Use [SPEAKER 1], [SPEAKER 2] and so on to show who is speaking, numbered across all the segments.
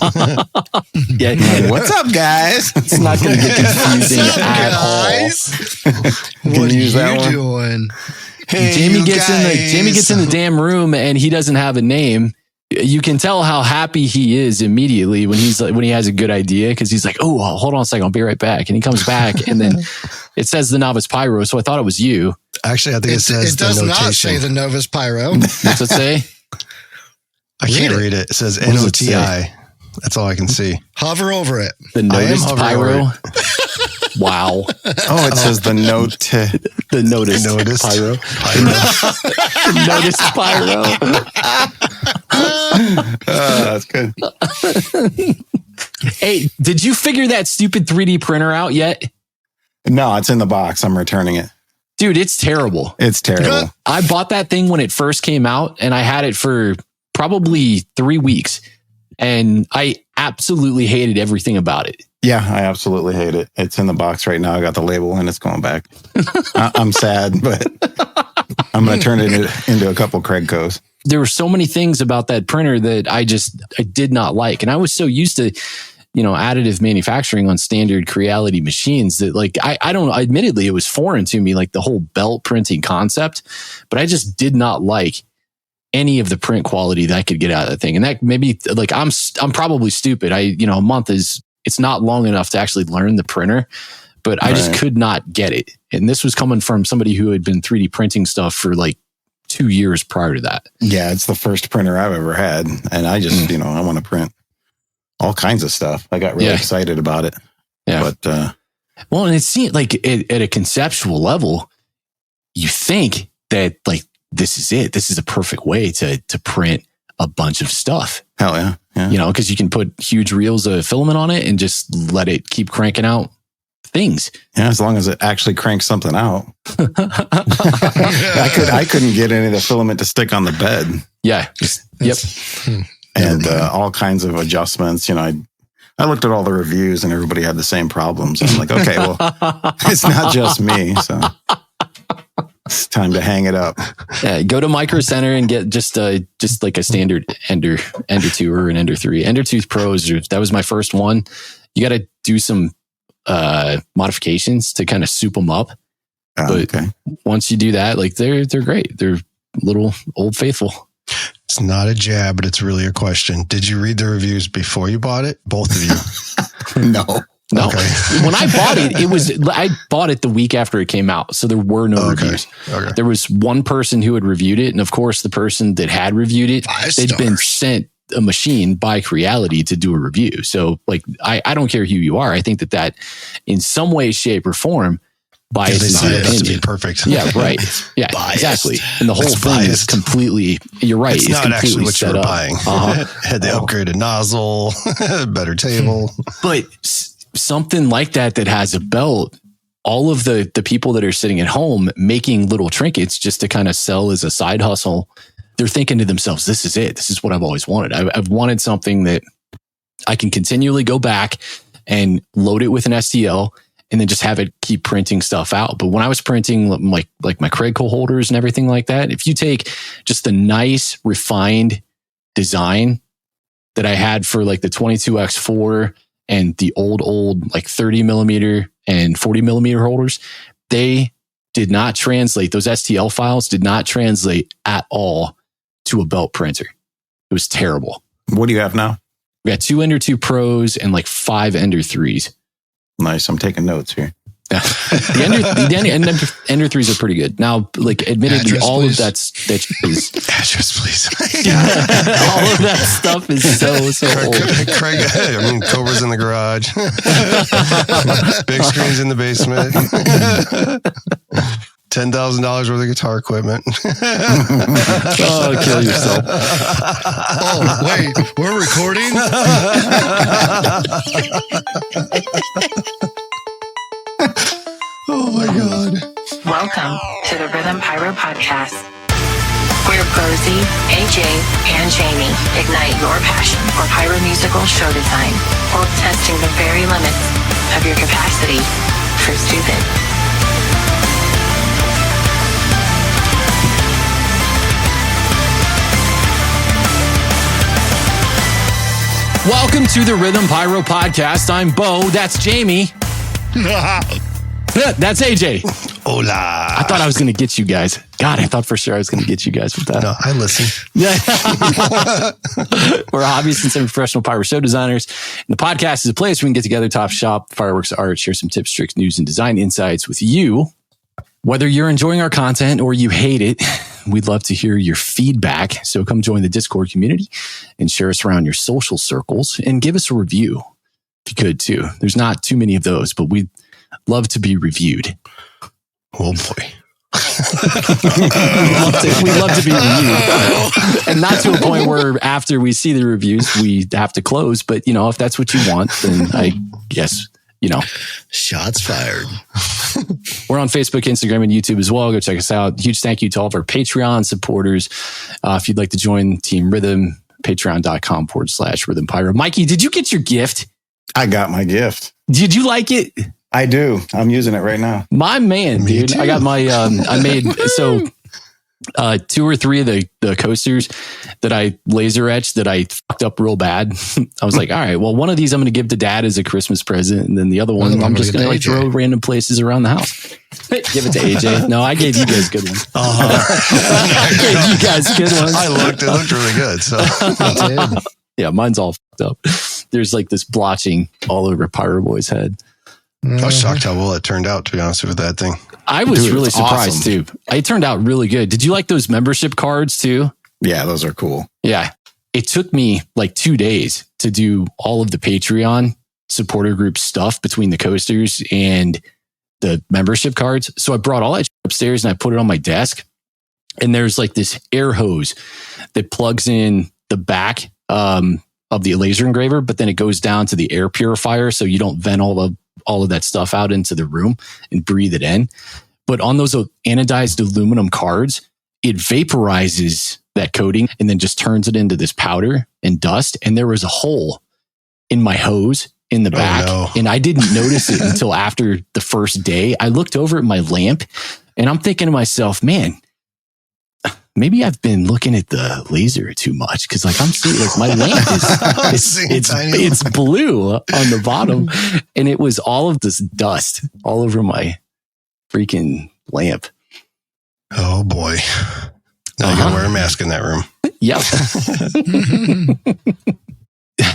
[SPEAKER 1] Yeah. What's up, guys?
[SPEAKER 2] It's not going to get confusing at all.
[SPEAKER 3] What are you doing?
[SPEAKER 2] Hey, Jamie gets in the damn room and he doesn't have a name. You can tell how happy he is immediately when he has a good idea, because he's like, "Oh, hold on a second, I'll be right back." And he comes back, and then it says the Novice Pyro. So I thought it was you.
[SPEAKER 3] Actually, I think it says the notation. It does not say the Novice Pyro.
[SPEAKER 2] What's it say?
[SPEAKER 3] I can't read it. It says NOTI. That's all I can see. Hover over it.
[SPEAKER 2] The Notice Pyro. Wow.
[SPEAKER 1] Oh, it says the
[SPEAKER 2] the Notice Pyro. The Notice Pyro.
[SPEAKER 1] That's good.
[SPEAKER 2] Hey, did you figure that stupid 3D printer out yet?
[SPEAKER 1] No, it's in the box. I'm returning it.
[SPEAKER 2] Dude, it's terrible.
[SPEAKER 1] It's terrible.
[SPEAKER 2] I bought that thing when it first came out, and I had it for probably 3 weeks. And I absolutely hated everything about it.
[SPEAKER 1] Yeah, I absolutely hate it. It's in the box right now. I got the label and it's going back. I'm sad, but I'm going to turn it into a couple Craigcos.
[SPEAKER 2] There were so many things about that printer that I did not like. And I was so used to, additive manufacturing on standard Creality machines that admittedly, it was foreign to me, like the whole belt printing concept, but I just did not like any of the print quality that I could get out of that thing. And that maybe I'm probably stupid. A month it's not long enough to actually learn the printer, but I just could not get it. And this was coming from somebody who had been 3D printing stuff for like 2 years prior to that. Yeah,
[SPEAKER 1] it's the first printer I've ever had. And I just, I want to print all kinds of stuff. I got really excited about it.
[SPEAKER 2] Yeah. But, and it seemed like at a conceptual level, you think that like, this is it. This is a perfect way to print a bunch of stuff.
[SPEAKER 1] Hell yeah.
[SPEAKER 2] Because you can put huge reels of filament on it and just let it keep cranking out things.
[SPEAKER 1] Yeah, as long as it actually cranks something out. I couldn't get any of the filament to stick on the bed.
[SPEAKER 2] Yeah. Yep.
[SPEAKER 1] And all kinds of adjustments. I looked at all the reviews and everybody had the same problems. I'm like, okay, well, it's not just me. So it's time to hang it up.
[SPEAKER 2] Yeah, go to Micro Center and get just like a standard Ender 2 or an Ender 3. Ender 2 Pros, that was my first one. You got to do some modifications to kind of soup them up. But once you do that, like they're great. They're little Old Faithful.
[SPEAKER 3] It's not a jab, but it's really a question. Did you read the reviews before you bought it? Both of you?
[SPEAKER 1] No.
[SPEAKER 2] Okay. When I bought it, I bought it the week after it came out. So there were no reviews. Okay. There was one person who had reviewed it. And of course, the person that had reviewed it, they'd been sent a machine by Creality to do a review. So like, I don't care who you are. I think that in some way, shape or form, bias is
[SPEAKER 3] to be perfect.
[SPEAKER 2] Yeah, right. Yeah, biased. Exactly. And the whole thing is completely, you're right.
[SPEAKER 3] It's not actually what you're buying. Had the upgraded nozzle, better table.
[SPEAKER 2] But something like that has a belt, all of the people that are sitting at home making little trinkets just to kind of sell as a side hustle, they're thinking to themselves, this is it. This is what I've always wanted. I've wanted something that I can continually go back and load it with an STL and then just have it keep printing stuff out. But when I was printing like my Craigco holders and everything like that, if you take just the nice refined design that I had for like the 22X4 and the old like 30 millimeter and 40 millimeter holders, they did not translate. Those STL files did not translate at all to a belt printer. It was terrible.
[SPEAKER 1] What do you have now?
[SPEAKER 2] We got 2 Ender 2 Pros and like 5 Ender 3s.
[SPEAKER 1] Nice. I'm taking notes here.
[SPEAKER 2] The Ender 3s are pretty good. Now, like, admittedly,
[SPEAKER 3] address,
[SPEAKER 2] all
[SPEAKER 3] please.
[SPEAKER 2] Of that is
[SPEAKER 3] address, please.
[SPEAKER 2] all of that stuff is so old.
[SPEAKER 3] Craig, Cobra's in the garage. Big screens in the basement. $10,000 worth of guitar equipment.
[SPEAKER 2] Oh, kill yourself.
[SPEAKER 3] Oh, wait, we're recording? Oh my God.
[SPEAKER 4] Welcome to the Rhythm Pyro Podcast, where Posey, AJ, and Jamie ignite your passion for pyromusical show design while testing the very limits of your capacity for stupid.
[SPEAKER 2] Welcome to the Rhythm Pyro Podcast. I'm Bo. That's Jamie. That's AJ.
[SPEAKER 3] Hola.
[SPEAKER 2] I thought I was going to get you guys. God, I thought for sure I was going to get you guys with that.
[SPEAKER 3] No, I listen.
[SPEAKER 2] Yeah. We're hobbyists and semi-professional pyro show designers. And the podcast is a place where we can get together, top shop, fireworks art, share some tips, tricks, news, and design insights with you. Whether you're enjoying our content or you hate it, we'd love to hear your feedback. So come join the Discord community and share us around your social circles and give us a review if you could too. There's not too many of those, but we'd love to be reviewed.
[SPEAKER 3] Oh boy.
[SPEAKER 2] We'd love to be reviewed. And not to a point where after we see the reviews, we have to close. But, you know, if that's what you want, then I guess, you know.
[SPEAKER 5] Shots fired.
[SPEAKER 2] We're on Facebook, Instagram, and YouTube as well. Go check us out. Huge thank you to all of our Patreon supporters. If you'd like to join Team Rhythm, patreon.com/Rhythm Pyro. Mikey, did you get your gift?
[SPEAKER 1] I got my gift.
[SPEAKER 2] Did you like it?
[SPEAKER 1] I do. I'm using it right now.
[SPEAKER 2] My man,
[SPEAKER 3] Me
[SPEAKER 2] dude.
[SPEAKER 3] too.
[SPEAKER 2] I got my, I made, so 2 or 3 of the coasters that I laser etched that I fucked up real bad. I was like, all right, well, one of these I'm going to give to dad as a Christmas present. And then the other one, I'm just going to like throw random places around the house. Give it to AJ. No, I gave you guys good ones. I gave you guys good ones.
[SPEAKER 3] It looked really good. So
[SPEAKER 2] Yeah, mine's all fucked up. There's like this blotching all over Pyro Boy's head.
[SPEAKER 3] I was shocked how well it turned out, to be honest with that thing.
[SPEAKER 2] I was
[SPEAKER 1] Dude,
[SPEAKER 2] really
[SPEAKER 1] it's
[SPEAKER 2] surprised
[SPEAKER 1] awesome.
[SPEAKER 2] too. It turned out really good. Did you like those membership cards too?
[SPEAKER 1] Yeah, those are cool.
[SPEAKER 2] Yeah. It took me like 2 days to do all of the Patreon supporter group stuff between the coasters and the membership cards. So I brought all that shit upstairs and I put it on my desk. And there's like this air hose that plugs in the back of the laser engraver, but then it goes down to the air purifier. So you don't vent all of that stuff out into the room and breathe it in. But on those anodized aluminum cards, it vaporizes that coating and then just turns it into this powder and dust. And there was a hole in my hose in the back.
[SPEAKER 3] no.
[SPEAKER 2] And I didn't notice it until after the first day. I looked over at my lamp and I'm thinking to myself, man, maybe I've been looking at the laser too much because like I'm seeing like my lamp it's blue on the bottom and it was all of this dust all over my freaking lamp.
[SPEAKER 3] Oh boy. Now you gotta wear a mask in that room.
[SPEAKER 2] Yep.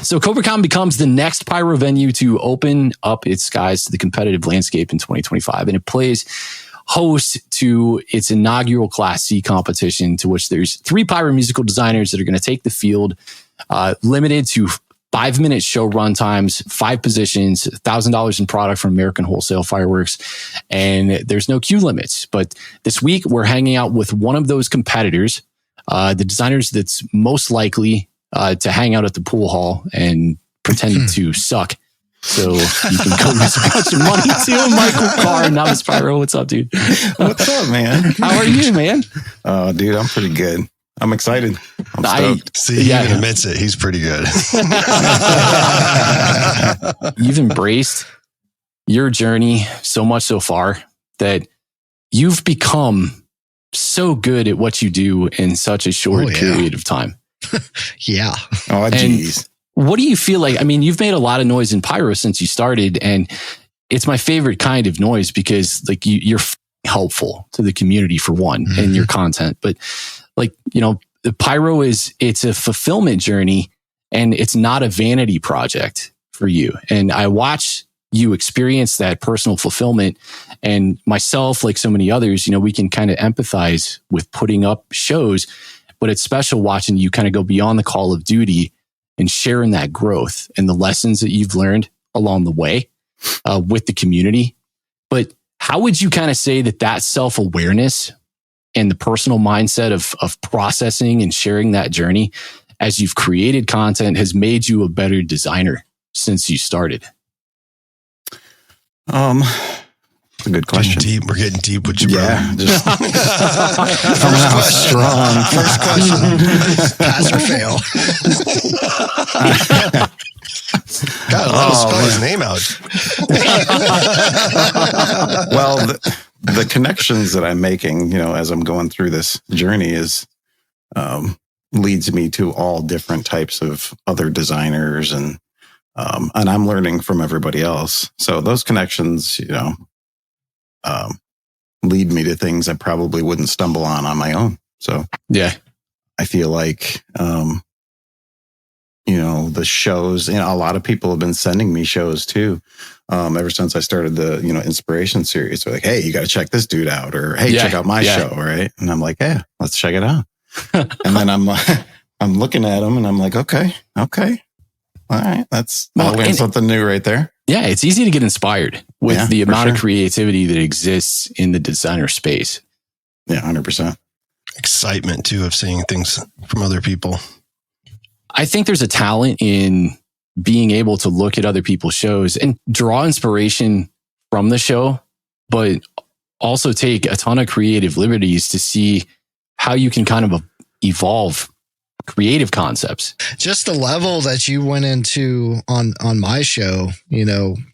[SPEAKER 2] So COBRA-CON becomes the next pyro venue to open up its skies to the competitive landscape in 2025, and it plays host to its inaugural Class C competition, to which there's 3 pyromusical designers that are going to take the field, limited to 5-minute show run times, 5 positions, $1,000 in product from American Wholesale Fireworks, and there's no queue limits. But this week we're hanging out with one of those competitors, the designers that's most likely to hang out at the pool hall and pretend to suck. So you can go raise a bunch of money too. Michael Karr, Novice Pyro. What's up, dude?
[SPEAKER 1] What's up, man?
[SPEAKER 2] How are you, man?
[SPEAKER 1] Dude, I'm pretty good. I'm excited. I'm stoked.
[SPEAKER 3] See, he even admits it. He's pretty good.
[SPEAKER 2] You've embraced your journey so much so far that you've become so good at what you do in such a short period of time.
[SPEAKER 5] Yeah.
[SPEAKER 1] Oh, geez.
[SPEAKER 2] What do you feel like? I mean, you've made a lot of noise in pyro since you started, and it's my favorite kind of noise because like you're helpful to the community for one and your content. But like, you know, the pyro it's a fulfillment journey and it's not a vanity project for you. And I watch you experience that personal fulfillment, and myself, like so many others, you know, we can kind of empathize with putting up shows, but it's special watching you kind of go beyond the call of duty and sharing that growth and the lessons that you've learned along the way with the community. But how would you kind of say that self-awareness and the personal mindset of processing and sharing that journey as you've created content has made you a better designer since you started?
[SPEAKER 1] That's a good question.
[SPEAKER 3] We're getting deep with you, bro.
[SPEAKER 1] Yeah, just coming out strong.
[SPEAKER 5] First question. Pass or fail?
[SPEAKER 3] God, let us spell his name out.
[SPEAKER 1] Well, the connections that I'm making, you know, as I'm going through this journey is, leads me to all different types of other designers, and I'm learning from everybody else. So those connections, lead me to things I probably wouldn't stumble on my own. So
[SPEAKER 2] yeah,
[SPEAKER 1] I feel like, the shows, a lot of people have been sending me shows too. Ever since I started the, inspiration series. They're like, hey, you got to check this dude out, or hey, check out my show. Right. And I'm like, yeah, let's check it out. And then I'm looking at them and I'm like, okay. All right. I'll learn something new right there.
[SPEAKER 2] Yeah. It's easy to get inspired with the amount of creativity that exists in the designer space.
[SPEAKER 1] Yeah. 100%.
[SPEAKER 3] Excitement too of seeing things from other people.
[SPEAKER 2] I think there's a talent in being able to look at other people's shows and draw inspiration from the show, but also take a ton of creative liberties to see how you can kind of evolve creative concepts.
[SPEAKER 5] Just the level that you went into on my show,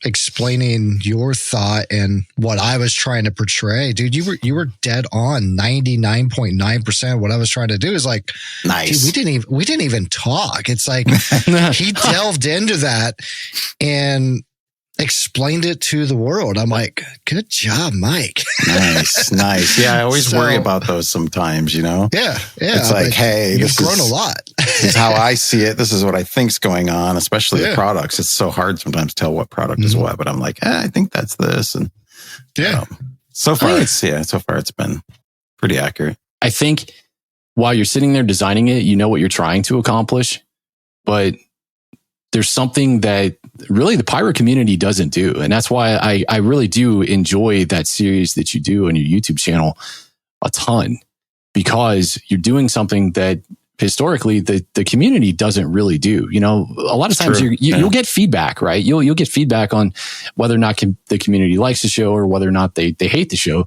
[SPEAKER 5] explaining your thought and what I was trying to portray, dude, you were dead on. 99.9% what I was trying to do is like,
[SPEAKER 1] nice.
[SPEAKER 5] Dude, we didn't even talk. It's like he delved into that and explained it to the world. I'm like, good job, Mike.
[SPEAKER 1] Nice. Yeah, I always worry about those sometimes,
[SPEAKER 5] Yeah.
[SPEAKER 1] It's like, hey,
[SPEAKER 5] you've grown a lot.
[SPEAKER 1] This is how I see it. This is what I think's going on, especially the products. It's so hard sometimes to tell what product is what, but I'm like, I think that's this. And so far it's been pretty accurate.
[SPEAKER 2] I think while you're sitting there designing it, you know what you're trying to accomplish, but there's something that really the Pyro community doesn't do. And that's why I really do enjoy that series that you do on your YouTube channel a ton, because you're doing something that historically the community doesn't really do. A lot of times you'll get feedback, right? You'll get feedback on whether or not the community likes the show or whether or not they hate the show,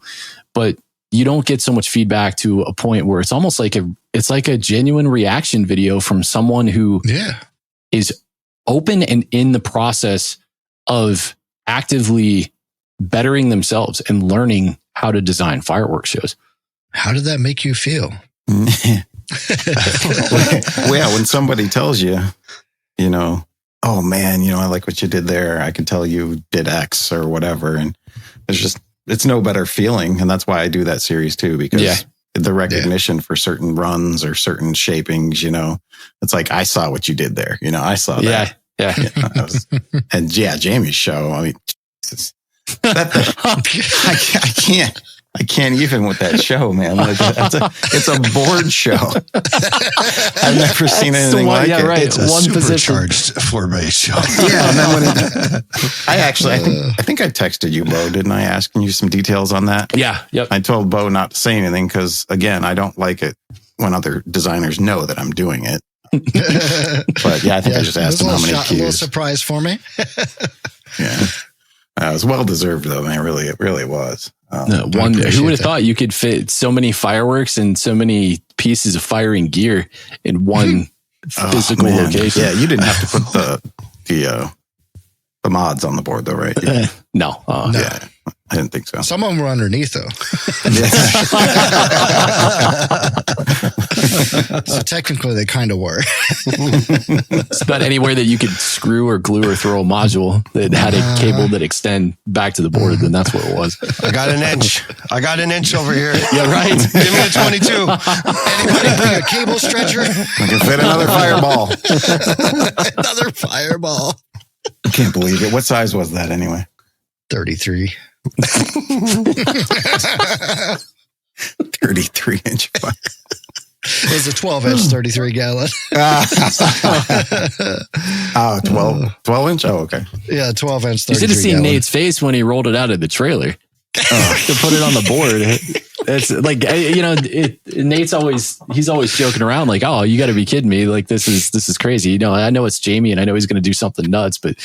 [SPEAKER 2] but you don't get so much feedback to a point where it's almost like a genuine reaction video from someone who is open and in the process of actively bettering themselves and learning how to design fireworks shows.
[SPEAKER 5] How did that make you feel?
[SPEAKER 1] When somebody tells you, oh man, I like what you did there. I can tell you did X or whatever. And it's no better feeling. And that's why I do that series too, because the recognition for certain runs or certain shapings, it's like, I saw what you did there. I saw that.
[SPEAKER 2] Yeah.
[SPEAKER 1] And Jamie's show. I mean, Jesus, I can't even with that show, man. It's a board show. I've never seen anything like it.
[SPEAKER 2] Right.
[SPEAKER 3] It's a supercharged floor-based show.
[SPEAKER 1] Yeah, and then I think I texted you, Bo, didn't I? Asking you some details on that.
[SPEAKER 2] Yeah. Yep.
[SPEAKER 1] I told Bo not to say anything because, again, I don't like it when other designers know that I'm doing it. But I think I just asked him how many cues.
[SPEAKER 5] A little surprise for me.
[SPEAKER 1] Yeah. It was well deserved, though, man. It really was.
[SPEAKER 2] Who would have thought you could fit so many fireworks and so many pieces of firing gear in one physical location?
[SPEAKER 1] Yeah, you didn't have to put the mods on the board, though, right?
[SPEAKER 2] No.
[SPEAKER 1] Yeah, I didn't think so.
[SPEAKER 5] Some of them were underneath, though. So technically, they kind of were.
[SPEAKER 2] It's about anywhere that you could screw or glue or throw a module that had a cable that extend back to the board, then that's what it was.
[SPEAKER 3] I got an inch over here.
[SPEAKER 2] Yeah, right.
[SPEAKER 3] Give me a 22.
[SPEAKER 5] Anybody bring a cable stretcher?
[SPEAKER 1] I can fit another fireball.
[SPEAKER 5] Another fireball.
[SPEAKER 1] I can't believe it. What size was that anyway?
[SPEAKER 5] 33.
[SPEAKER 1] 33-inch fire.
[SPEAKER 5] It was a 12-inch, 33-gallon.
[SPEAKER 1] 12-inch? Oh, okay.
[SPEAKER 5] Yeah, 12-inch, 33-gallon.
[SPEAKER 2] You should have seen Nate's face when he rolled it out of the trailer to put it on the board. It's like, Nate's always joking around like, oh, you got to be kidding me. Like, this is crazy. I know it's Jamie and I know he's going to do something nuts, but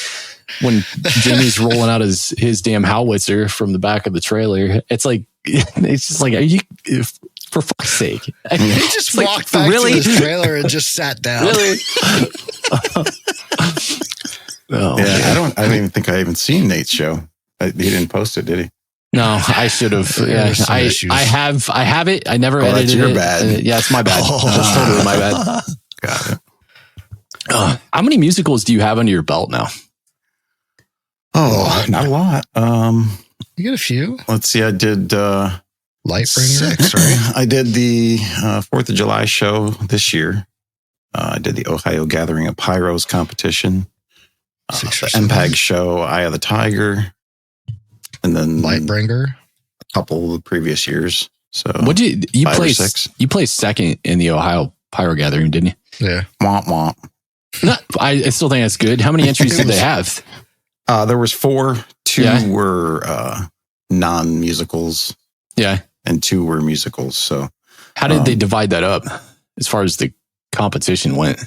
[SPEAKER 2] when Jamie's rolling out his damn howitzer from the back of the trailer, it's just like, are you, for fuck's sake?
[SPEAKER 5] He just walked back to his trailer and just sat down.
[SPEAKER 2] Really?
[SPEAKER 1] I don't even think I even seen Nate's show. He didn't post it, did he?
[SPEAKER 2] No, I should have.
[SPEAKER 5] There were some issues.
[SPEAKER 2] I have it. I never
[SPEAKER 1] that's
[SPEAKER 2] edited
[SPEAKER 1] your
[SPEAKER 2] it.
[SPEAKER 1] bad.
[SPEAKER 2] Yeah, it's my bad. That's totally my bad.
[SPEAKER 1] Got it.
[SPEAKER 2] How many musicals do you have under your belt now?
[SPEAKER 1] Oh, not a lot.
[SPEAKER 5] You get a few.
[SPEAKER 1] Let's see. I did
[SPEAKER 5] Lightbringer.
[SPEAKER 3] 6, right?
[SPEAKER 1] I did the 4th of July show this year. I did the Ohio Gathering of Pyros competition.
[SPEAKER 5] 6
[SPEAKER 1] The
[SPEAKER 5] or 7.
[SPEAKER 1] MPAG show, Eye of the Tiger, and then
[SPEAKER 5] Lightbringer.
[SPEAKER 1] a couple of the previous years. So
[SPEAKER 2] What did you
[SPEAKER 1] 5 or
[SPEAKER 2] play?
[SPEAKER 1] 6.
[SPEAKER 2] You placed second in the Ohio Pyro Gathering, didn't you?
[SPEAKER 5] Yeah.
[SPEAKER 1] Womp womp.
[SPEAKER 2] No, I still think that's good. How many entries did they have?
[SPEAKER 1] There was 4. 2
[SPEAKER 2] Yeah.
[SPEAKER 1] were non-musicals,
[SPEAKER 2] Yeah.
[SPEAKER 1] and 2 were musicals. So
[SPEAKER 2] How did they divide that up as far as the competition went?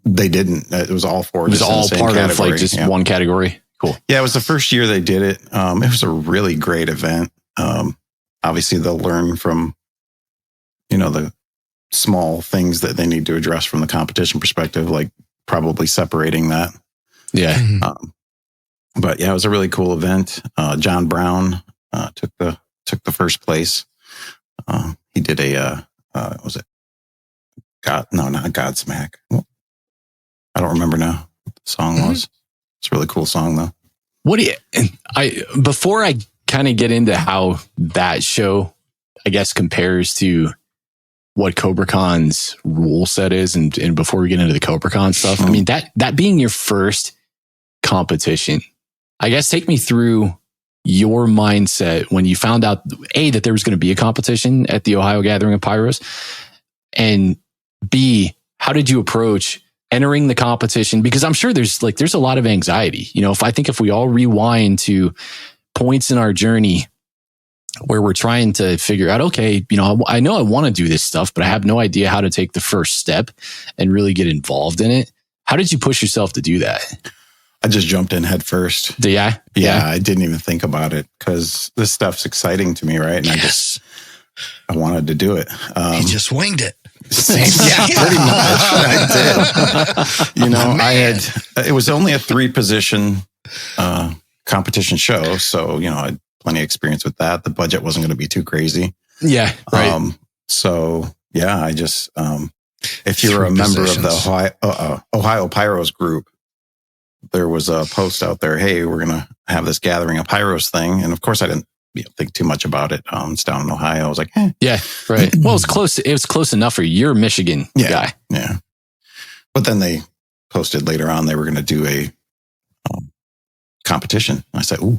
[SPEAKER 1] they didn't. It was all 4.
[SPEAKER 2] It was
[SPEAKER 1] just in the
[SPEAKER 2] all
[SPEAKER 1] same
[SPEAKER 2] part of
[SPEAKER 1] category.
[SPEAKER 2] like just
[SPEAKER 1] Yeah.
[SPEAKER 2] one category. Cool.
[SPEAKER 1] Yeah, it was the first year they did it. It was a really great event. Obviously, they'll learn from, the small things that they need to address from the competition perspective, like probably separating that.
[SPEAKER 2] Yeah.
[SPEAKER 5] Mhm.
[SPEAKER 1] But yeah, it was a really cool event. John Brown took the first place. He did was it God? No, not Godsmack. I don't remember now what the song was. It's a really cool song though.
[SPEAKER 2] What do you, before I kind of get into how that show, I guess, compares to what COBRA-CON's rule set is, and before we get into the COBRA-CON stuff, I mean, that being your first competition, I guess take me through your mindset when you found out, A, that there was going to be a competition at the Ohio Gathering of Pyros, and B, how did you approach entering the competition? Because I'm sure there's a lot of anxiety. If we all rewind to points in our journey where we're trying to figure out, okay, I know I want to do this stuff, but I have no idea how to take the first step and really get involved in it. How did you push yourself to do that?
[SPEAKER 1] I just jumped in head first.
[SPEAKER 2] Yeah.
[SPEAKER 1] I didn't even think about it because this stuff's exciting to me, right? And I wanted to do it.
[SPEAKER 5] He just winged it.
[SPEAKER 1] Yeah, pretty much. I did. It was only a 3-position competition show. So, I had plenty of experience with that. The budget wasn't going to be too crazy.
[SPEAKER 2] Yeah. Right.
[SPEAKER 1] So yeah, I just, if you're a member of the Ohio Pyros group, there was a post out there, hey, we're going to have this Gathering of Pyros thing. And of course I didn't think too much about it. It's down in Ohio. I was like,
[SPEAKER 2] yeah, right. Well, it was close enough for you. You're a Michigan guy.
[SPEAKER 1] Yeah. But then they posted later on, they were going to do a competition. I said, ooh,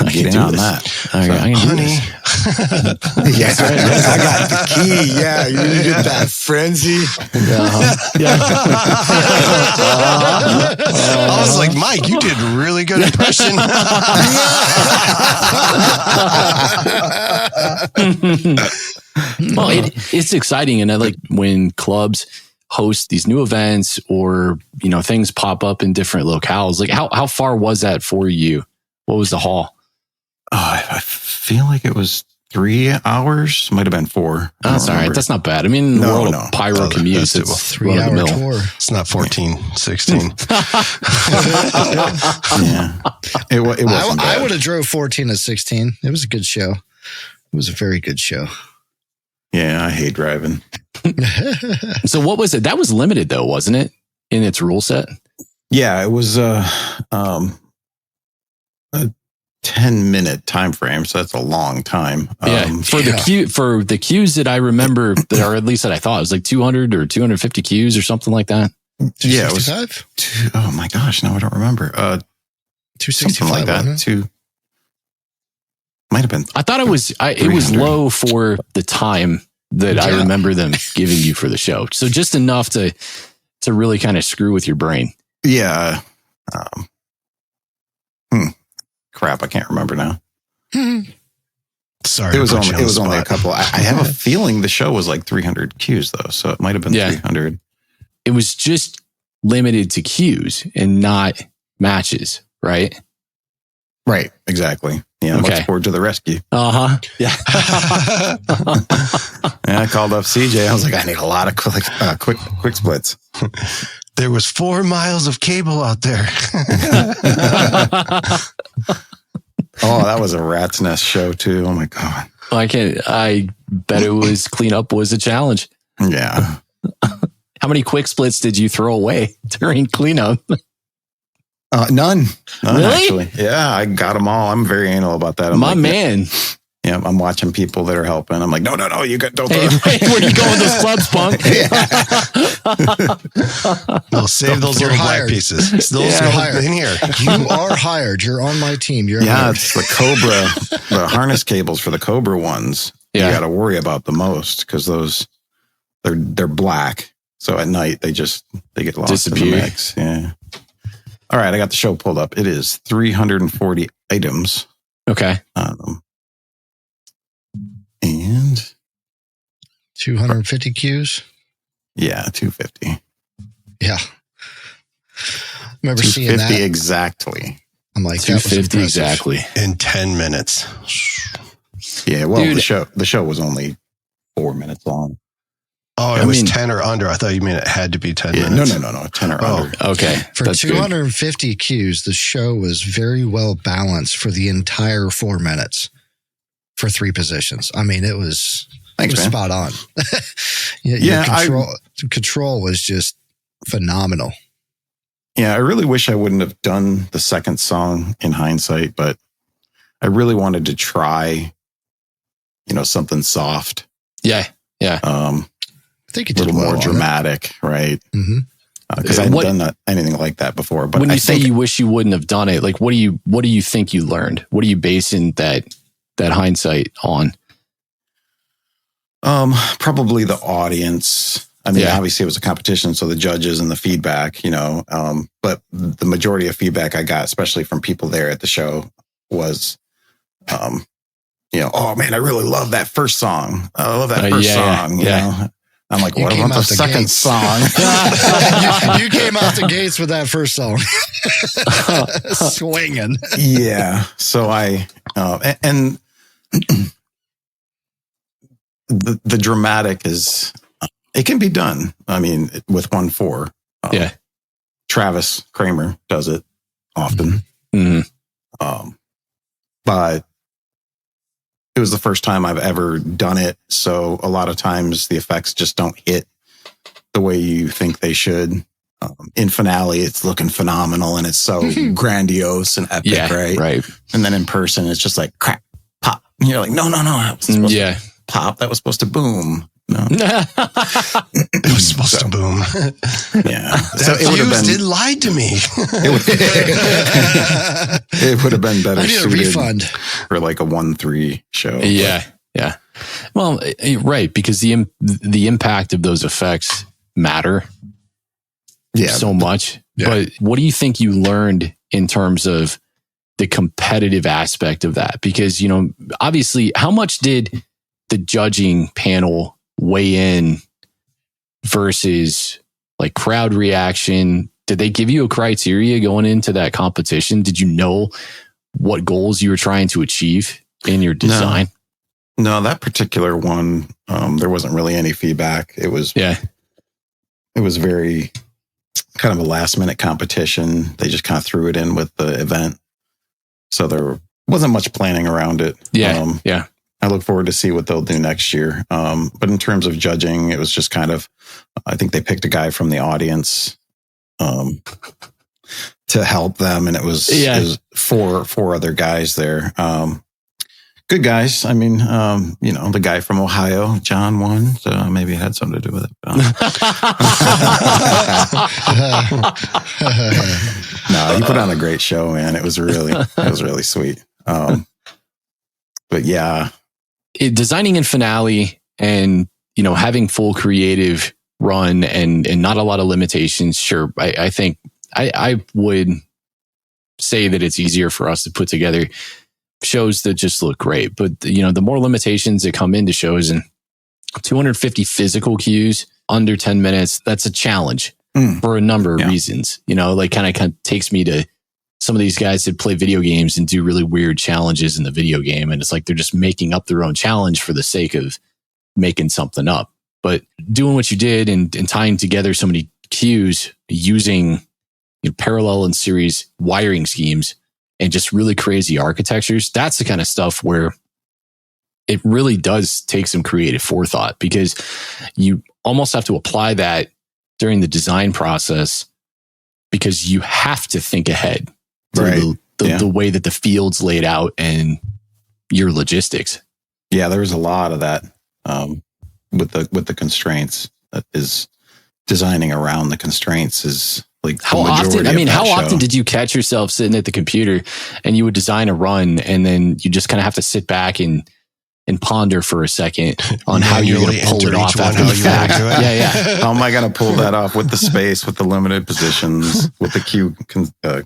[SPEAKER 2] I can do
[SPEAKER 1] on
[SPEAKER 2] this.
[SPEAKER 1] that.
[SPEAKER 2] I can do
[SPEAKER 3] Honey.
[SPEAKER 2] this.
[SPEAKER 1] Yes, I got the key. Yeah, you get that frenzy.
[SPEAKER 3] I was like, Mike, you did a really good impression.
[SPEAKER 2] Well, it's exciting, and I like when clubs host these new events or things pop up in different locales. Like how far was that for you? What was the haul?
[SPEAKER 1] I feel like it was 3 hours. Might have been 4.
[SPEAKER 2] That's all right. That's not bad. I mean, in the world of pyro commutes, it's
[SPEAKER 5] 3-hour tour.
[SPEAKER 3] It's not 14, 16.
[SPEAKER 1] Yeah, it wasn't
[SPEAKER 5] I
[SPEAKER 1] bad.
[SPEAKER 5] would have drove 14 to 16. It was a good show. It was a very good show.
[SPEAKER 1] Yeah, I hate driving.
[SPEAKER 2] So what was it? That was limited though, wasn't it? In its rule set?
[SPEAKER 1] Yeah, it was a 10-minute time frame, so that's a long time.
[SPEAKER 2] For the queues that I remember, or at least that I thought, it was like 200 or 250 queues or something like that.
[SPEAKER 1] Yeah, it was.
[SPEAKER 5] 265?
[SPEAKER 1] Oh my gosh, now I don't remember.
[SPEAKER 5] 265
[SPEAKER 1] Something like that. Might have been.
[SPEAKER 2] I thought it was
[SPEAKER 1] 300.
[SPEAKER 2] low for the time that I remember them giving you for the show. So just enough to really kind of screw with your brain.
[SPEAKER 1] Yeah. Crap, I can't remember now.
[SPEAKER 3] Sorry,
[SPEAKER 1] It was only a couple. I have a feeling the show was like 300 queues though, so it might have been 300.
[SPEAKER 2] It was just limited to queues and not matches, right?
[SPEAKER 1] Right, exactly. Yeah,
[SPEAKER 2] Okay.
[SPEAKER 1] Looks forward to the rescue.
[SPEAKER 2] Yeah.
[SPEAKER 1] And I called up CJ. I was like, I need a lot of quick splits.
[SPEAKER 3] There was 4 miles of cable out there.
[SPEAKER 1] Oh, that was a rat's nest show too. Oh my God.
[SPEAKER 2] I bet it was cleanup was a challenge.
[SPEAKER 1] Yeah.
[SPEAKER 2] How many quick splits did you throw away during cleanup?
[SPEAKER 1] None
[SPEAKER 2] Really?
[SPEAKER 1] Actually. Yeah, I got them all. I'm very anal about that. I'm
[SPEAKER 2] My
[SPEAKER 1] like,
[SPEAKER 2] man.
[SPEAKER 1] Yeah, I'm watching people that are helping. I'm like, no, you got don't.
[SPEAKER 2] Hey, where you going with those clubs, punk?
[SPEAKER 3] No, save those
[SPEAKER 5] You're
[SPEAKER 3] little black
[SPEAKER 5] hired.
[SPEAKER 3] pieces. Those
[SPEAKER 5] You're
[SPEAKER 3] are
[SPEAKER 5] hired.
[SPEAKER 3] in here.
[SPEAKER 5] You are hired. You're on my team. You're
[SPEAKER 1] Yeah,
[SPEAKER 5] hired.
[SPEAKER 1] it's the Cobra, the harness cables for the Cobra ones.
[SPEAKER 2] Yeah.
[SPEAKER 1] You got to worry about the most because those they're black. So at night they get lost
[SPEAKER 2] Disappear.
[SPEAKER 1] in the mix. Yeah. All right, I got the show pulled up. It is 340 items.
[SPEAKER 2] Okay.
[SPEAKER 1] And
[SPEAKER 5] 250 cues.
[SPEAKER 1] yeah, 250.
[SPEAKER 5] Yeah. Remember seeing
[SPEAKER 1] 250
[SPEAKER 5] that?
[SPEAKER 1] exactly.
[SPEAKER 5] I'm like, that was
[SPEAKER 2] 250
[SPEAKER 5] impressive.
[SPEAKER 2] exactly.
[SPEAKER 3] In 10 minutes.
[SPEAKER 1] Yeah, well,
[SPEAKER 2] Dude.
[SPEAKER 1] the show was only 4 minutes long.
[SPEAKER 3] Oh, it
[SPEAKER 2] I
[SPEAKER 3] was
[SPEAKER 2] mean-
[SPEAKER 3] 10 or under. I thought you meant it had to be 10
[SPEAKER 1] Yeah,
[SPEAKER 3] minutes.
[SPEAKER 1] no, 10 or
[SPEAKER 3] Oh.
[SPEAKER 1] under.
[SPEAKER 2] Okay.
[SPEAKER 5] For
[SPEAKER 2] That's good.
[SPEAKER 5] 250 cues, the show was very well balanced for the entire 4 minutes for 3 positions. I mean, it was
[SPEAKER 1] Thanks, man.
[SPEAKER 5] spot on.
[SPEAKER 1] Yeah,
[SPEAKER 5] control was just phenomenal.
[SPEAKER 1] Yeah, I really wish I wouldn't have done the second song in hindsight, but I really wanted to try, something soft,
[SPEAKER 2] Yeah. Yeah.
[SPEAKER 5] I think it
[SPEAKER 1] a
[SPEAKER 5] did
[SPEAKER 1] little
[SPEAKER 5] well
[SPEAKER 1] more
[SPEAKER 5] on it.
[SPEAKER 1] dramatic, right?
[SPEAKER 5] Mm-hmm.
[SPEAKER 1] Because I hadn't
[SPEAKER 2] What-
[SPEAKER 1] done anything like that before. But
[SPEAKER 2] When
[SPEAKER 1] I
[SPEAKER 2] you say
[SPEAKER 1] think
[SPEAKER 2] you wish you wouldn't have done it, like what do you think you learned? What are you basing that hindsight on?
[SPEAKER 1] probably the audience. I mean,
[SPEAKER 2] Yeah.
[SPEAKER 1] obviously it was a competition, so the judges and the feedback, but the majority of feedback I got, especially from people there at the show, was, oh man, I really love that first song. I love that first song. You know, I'm like,
[SPEAKER 5] You
[SPEAKER 1] what
[SPEAKER 5] came
[SPEAKER 1] about the
[SPEAKER 5] out the
[SPEAKER 1] second
[SPEAKER 5] gates.
[SPEAKER 1] song?
[SPEAKER 5] you came out the gates with that first song. Swinging.
[SPEAKER 1] Yeah. So and the dramatic is, it can be done. I mean, with 1/4.
[SPEAKER 2] Yeah.
[SPEAKER 1] Travis Kramer does it often.
[SPEAKER 2] Mm-hmm.
[SPEAKER 1] But it was the first time I've ever done it. So a lot of times the effects just don't hit the way you think they should. In finale, it's looking phenomenal and it's so grandiose and epic,
[SPEAKER 2] Yeah.
[SPEAKER 1] right?
[SPEAKER 2] Right.
[SPEAKER 1] And then in person, it's just like crack, pop. And you're like, no, that was supposed
[SPEAKER 2] Yeah.
[SPEAKER 1] to pop. That was supposed to boom. No.
[SPEAKER 3] It was supposed to boom.
[SPEAKER 1] Yeah.
[SPEAKER 3] That
[SPEAKER 1] it would have
[SPEAKER 3] fuse
[SPEAKER 1] been,
[SPEAKER 3] did lie to me.
[SPEAKER 1] it would have been better
[SPEAKER 5] I need a
[SPEAKER 1] suited
[SPEAKER 5] refund.
[SPEAKER 1] for like a 1/3 show.
[SPEAKER 2] Yeah. Yeah. Well, right. Because the impact of those effects matter
[SPEAKER 1] Yeah.
[SPEAKER 2] so much.
[SPEAKER 3] Yeah.
[SPEAKER 2] But what do you think you learned in terms of the competitive aspect of that? Because, obviously, how much did the judging panel weigh in versus like crowd reaction? Did they give you a criteria going into that competition? Did you know what goals you were trying to achieve in your design?
[SPEAKER 1] No, that particular one, there wasn't really any feedback. It was very kind of a last minute competition. They just kind of threw it in with the event. So there wasn't much planning around it.
[SPEAKER 2] Yeah. Yeah.
[SPEAKER 1] I look forward to see what they'll do next year. But in terms of judging, it was just kind of, I think they picked a guy from the audience to help them. And it was four other guys there. Good guys. I mean, the guy from Ohio, John won, so maybe it had something to do with it. No, he put on a great show, man. It was really sweet. But yeah,
[SPEAKER 2] designing in finale and, having full creative run and not a lot of limitations. Sure. I think I would say that it's easier for us to put together shows that just look great. But, the more limitations that come into shows, and 250 physical cues under 10 minutes, that's a challenge for a number of reasons. Kind of takes me to some of these guys that play video games and do really weird challenges in the video game. And it's like they're just making up their own challenge for the sake of making something up. But doing what you did and tying together so many cues using parallel and series wiring schemes and just really crazy architectures, that's the kind of stuff where it really does take some creative forethought, because you almost have to apply that during the design process, because you have to think ahead to
[SPEAKER 1] Right.
[SPEAKER 2] the way that the field's laid out and your logistics.
[SPEAKER 1] Yeah, there was a lot of that with the constraints. That is, designing around the constraints is like the
[SPEAKER 2] How often?
[SPEAKER 1] majority
[SPEAKER 2] I mean,
[SPEAKER 1] of that
[SPEAKER 2] how
[SPEAKER 1] show.
[SPEAKER 2] often did you catch yourself sitting at the computer and you would design a run, and then you just kind of have to sit back and ponder for a second on how you're going to pull it off after the fact? Yeah.
[SPEAKER 1] How am I going to pull that off with the space, with the limited positions, with the cue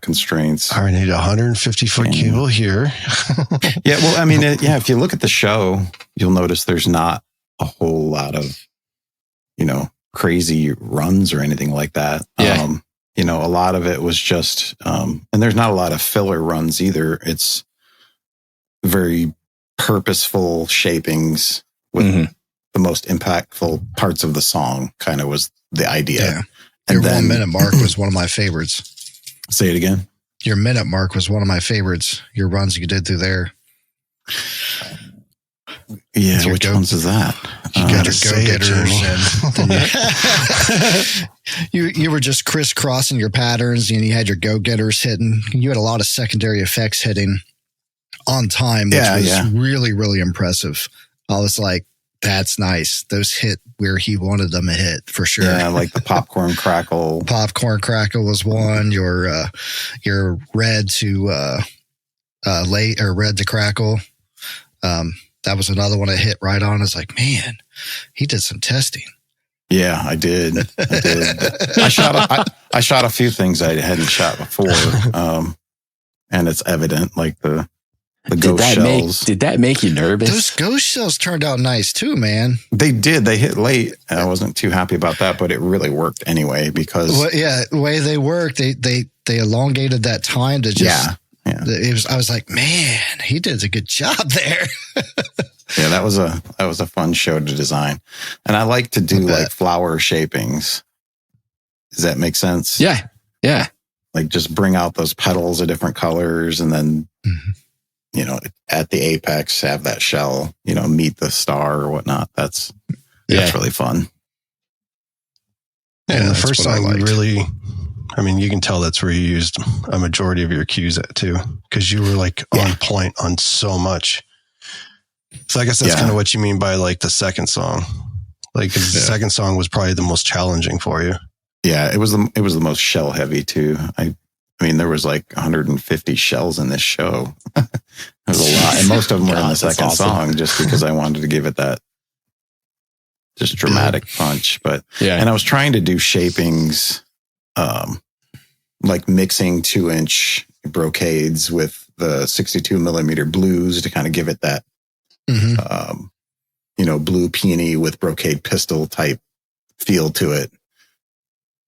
[SPEAKER 1] constraints?
[SPEAKER 3] I need a 150-foot cable here.
[SPEAKER 1] Yeah, well, I mean, if you look at the show, you'll notice there's not a whole lot of, crazy runs or anything like that.
[SPEAKER 2] Yeah.
[SPEAKER 1] A lot of it was just, and there's not a lot of filler runs either. It's very purposeful shapings with the most impactful parts of the song, kind of was the idea.
[SPEAKER 5] Yeah.
[SPEAKER 1] And
[SPEAKER 5] Your
[SPEAKER 1] then,
[SPEAKER 5] 1 minute mark was one of my favorites.
[SPEAKER 1] Say it again.
[SPEAKER 5] Your minute mark was one of my favorites. Your runs you did through there.
[SPEAKER 1] Yeah, which ones is that?
[SPEAKER 5] You got your
[SPEAKER 3] go-getters
[SPEAKER 5] and you were just crisscrossing your patterns, and you had your go-getters hitting. You had a lot of secondary effects hitting on time, which was really, really impressive. I was like, that's nice. Those hit where he wanted them to hit for sure.
[SPEAKER 1] Yeah, like the popcorn crackle.
[SPEAKER 5] Popcorn crackle was one. Your red to red to crackle. That was another one I hit right on. I was like, man, he did some testing.
[SPEAKER 1] Yeah, I did. I shot a few things I hadn't shot before, and it's evident, like the ghost shells.
[SPEAKER 2] Did that make you nervous?
[SPEAKER 5] Those ghost shells turned out nice too, man.
[SPEAKER 1] They did. They hit late. I wasn't too happy about that, but it really worked anyway because
[SPEAKER 5] the way they worked, they elongated that time to just.
[SPEAKER 1] Yeah.
[SPEAKER 5] I was like, man, he did a good job there.
[SPEAKER 1] Yeah, that was a fun show to design, and I like to do like flower shapings. Does that make sense?
[SPEAKER 2] Yeah.
[SPEAKER 1] Like just bring out those petals of different colors, and then at the apex have that shell, meet the star or whatnot. That's really fun.
[SPEAKER 3] Yeah, and the first song really. I mean, you can tell that's where you used a majority of your cues at too, because you were like on point on so much. So I guess that's kind of what you mean by like the second song, like 'cause the second song was probably the most challenging for you.
[SPEAKER 1] Yeah, it was the most shell heavy too. I mean, there was like 150 shells in this show. It was a lot, and most of them were in the second song, just because I wanted to give it that just dramatic punch. But and I was trying to do shapings. Like mixing 2-inch brocades with the 62 millimeter blues to kind of give it that, blue peony with brocade pistol type feel to it.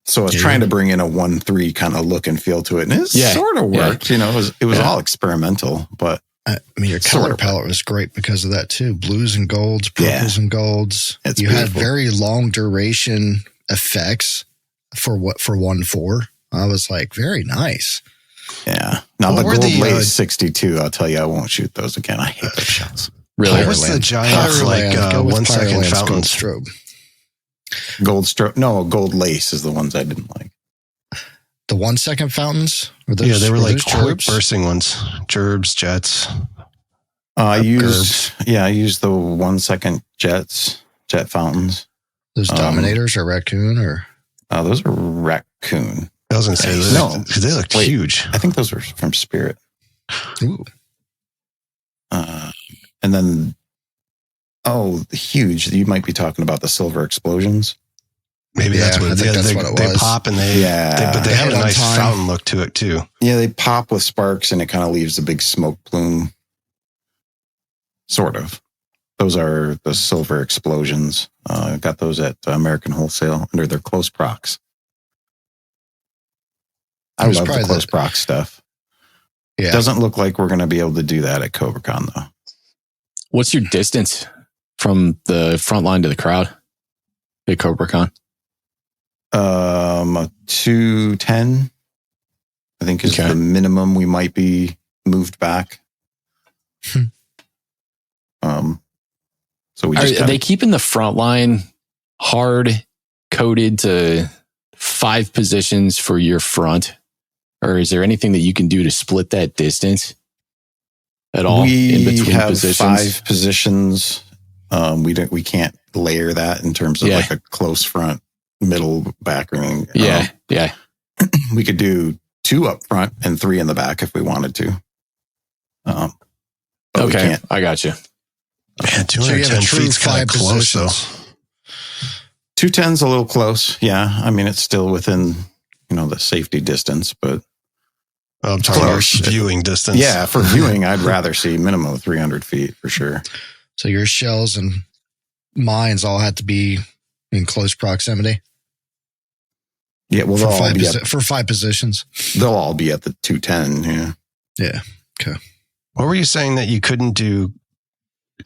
[SPEAKER 1] So I was trying to bring in a 1-3 kind of look and feel to it, and it sort of worked. It was all experimental, but
[SPEAKER 5] I mean, your color palette was great because of that too. Blues and golds, purples and golds. You had very long duration effects for 1/4. I was like, very nice.
[SPEAKER 1] Yeah. Now the gold lace 62, I'll tell you, I won't shoot those again. I hate those shots.
[SPEAKER 3] Really? What was the giant 1 second fountain
[SPEAKER 5] strobe?
[SPEAKER 1] Gold strobe. No, gold lace is the ones I didn't like.
[SPEAKER 5] The 1 second fountains?
[SPEAKER 3] They were like quick bursting ones. Gerbs, jets.
[SPEAKER 1] I used the 1 second jet fountains.
[SPEAKER 5] Those Dominators or Raccoon or?
[SPEAKER 1] Those are Raccoon.
[SPEAKER 3] I was going to say, they looked huge.
[SPEAKER 1] I think those were from Spirit.
[SPEAKER 5] Ooh.
[SPEAKER 1] And then, huge. You might be talking about the silver explosions.
[SPEAKER 3] Maybe that's what it was. They pop and they have a nice fountain look to it too.
[SPEAKER 1] Yeah, they pop with sparks and it kind of leaves a big smoke plume. Sort of. Those are the silver explosions. Got those at American Wholesale under their close procs. I love the close proc stuff. Yeah. Doesn't look like we're going to be able to do that at COBRA-CON though. What's
[SPEAKER 2] your distance from the front line to the crowd at COBRA-CON?
[SPEAKER 1] 210, I think is the minimum we might be moved back. So we
[SPEAKER 2] are they keeping the front line hard coded to 5 positions for your front? Or is there anything that you can do to split that distance at all in between
[SPEAKER 1] have
[SPEAKER 2] positions?
[SPEAKER 1] 5 positions. We can't layer that in terms of like a close front, middle, back. Or
[SPEAKER 2] Yeah.
[SPEAKER 1] We could do 2 up front and 3 in the back if we wanted to. But we can't.
[SPEAKER 2] I got you.
[SPEAKER 3] Man,
[SPEAKER 5] So you have
[SPEAKER 3] 210
[SPEAKER 5] a true
[SPEAKER 3] feet's kind
[SPEAKER 5] 5
[SPEAKER 3] of close, though.
[SPEAKER 5] positions.
[SPEAKER 1] 210's a little close. Yeah. I mean, it's still within, the safety distance, but
[SPEAKER 3] I'm talking about viewing distance.
[SPEAKER 1] yeah, for viewing, I'd rather see minimum of 300 feet for sure.
[SPEAKER 5] So your shells and mines all had to be in close proximity.
[SPEAKER 1] Yeah. Well,
[SPEAKER 5] for 5 positions.
[SPEAKER 1] they'll all be at the 210. Yeah.
[SPEAKER 5] Yeah. Okay.
[SPEAKER 3] What were you saying that you couldn't do?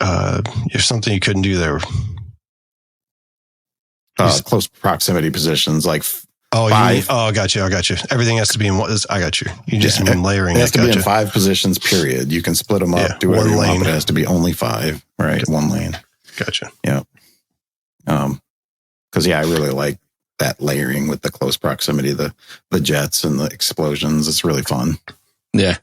[SPEAKER 3] There's something you couldn't do there.
[SPEAKER 1] Close proximity positions like
[SPEAKER 3] Oh,
[SPEAKER 1] 5.
[SPEAKER 3] I got you. Everything has to be in one. I got you. You just mean layering.
[SPEAKER 1] It has to be in 5 positions, period. You can split them up, do whatever you want, but it has to be only 5, right? 1 lane.
[SPEAKER 3] Gotcha.
[SPEAKER 1] Yeah. Because I really like that layering with the close proximity, the jets and the explosions. It's really fun.
[SPEAKER 2] Yeah.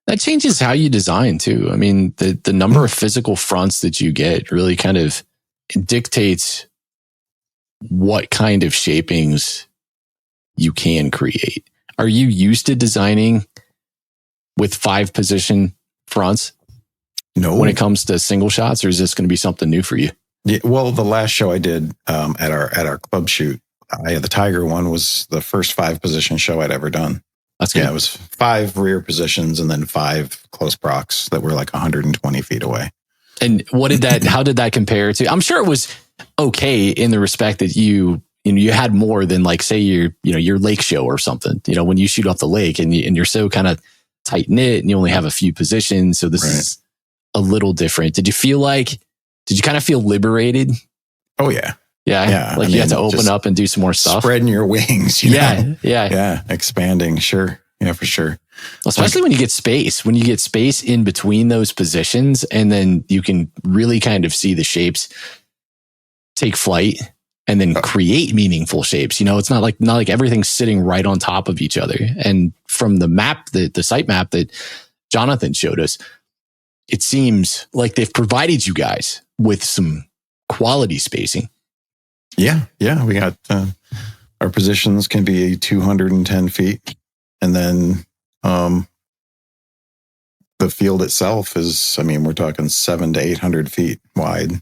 [SPEAKER 2] That changes how you design too. I mean, the number of physical fronts that you get really kind of dictates what kind of shapings you can create. Are you used to designing with 5 position fronts?
[SPEAKER 1] No.
[SPEAKER 2] When it comes to single shots, or is this going to be something new for you?
[SPEAKER 1] Yeah, well, the last show I did at our club shoot, the Tiger one was the first 5 position show I'd ever done.
[SPEAKER 2] That's good.
[SPEAKER 1] Yeah, it was 5 rear positions and then 5 close procs that were like 120 feet away.
[SPEAKER 2] And how did that compare to? I'm sure it was okay in the respect that you had more than like say your lake show or something, when you shoot off the lake and you're so kind of tight knit and you only have a few positions. So this is a little different. Did you kind of feel liberated?
[SPEAKER 1] Oh yeah.
[SPEAKER 2] Yeah. Like you had to open up and do some more stuff.
[SPEAKER 1] Spreading your wings.
[SPEAKER 2] Yeah.
[SPEAKER 1] Expanding. Sure. Yeah, for sure.
[SPEAKER 2] Especially when you get space in between those positions, and then you can really kind of see the shapes take flight and then create meaningful shapes. It's not like everything's sitting right on top of each other. And from the map, the site map that Jonathan showed us, it seems like they've provided you guys with some quality spacing.
[SPEAKER 1] Yeah. We got our positions can be 210 feet, and then the field itself is, we're talking 700 to 800 feet wide.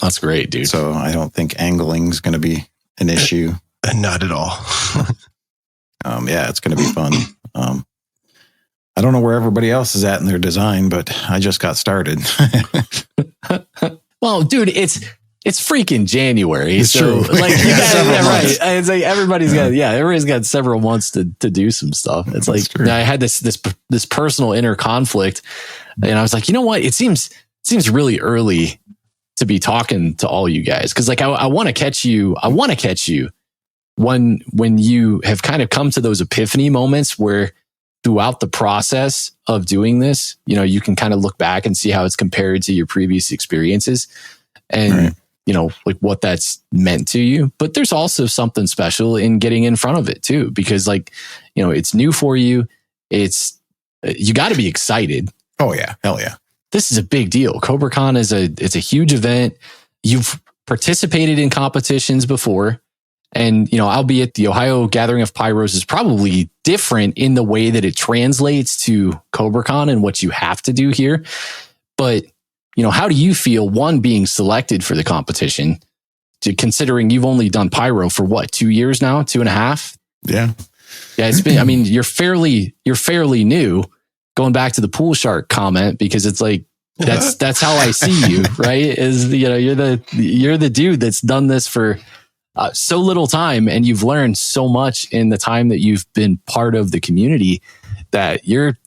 [SPEAKER 2] That's great, dude.
[SPEAKER 1] So I don't think angling is going to be an issue.
[SPEAKER 3] Not at all.
[SPEAKER 1] It's going to be fun. I don't know where everybody else is at in their design, but I just got started.
[SPEAKER 2] Well, dude, it's freaking January.
[SPEAKER 1] It's true.
[SPEAKER 2] Like, right. It's like everybody's got several months to do some stuff. It's like I had this personal inner conflict, and I was like, you know what? It seems really early to be talking to all you guys, because like I want to catch you. I want to catch you when you have kind of come to those epiphany moments where throughout the process of doing this, you can kind of look back and see how it's compared to your previous experiences, and like what that's meant to you. But there's also something special in getting in front of it too, because like, it's new for you. You got to be excited.
[SPEAKER 1] Oh yeah. Hell yeah.
[SPEAKER 2] This is a big deal. COBRA-CON it's a huge event. You've participated in competitions before, and albeit the Ohio Gathering of Pyros is probably different in the way that it translates to COBRA-CON and what you have to do here. But how do you feel, one, being selected for the competition, considering you've only done Pyro for what, 2 years now, 2.5?
[SPEAKER 1] Yeah.
[SPEAKER 2] Yeah, it's been, you're fairly new, going back to the pool shark comment, because it's like, that's how I see you, right? Is, you're the dude that's done this for so little time, and you've learned so much in the time that you've been part of the community, that you're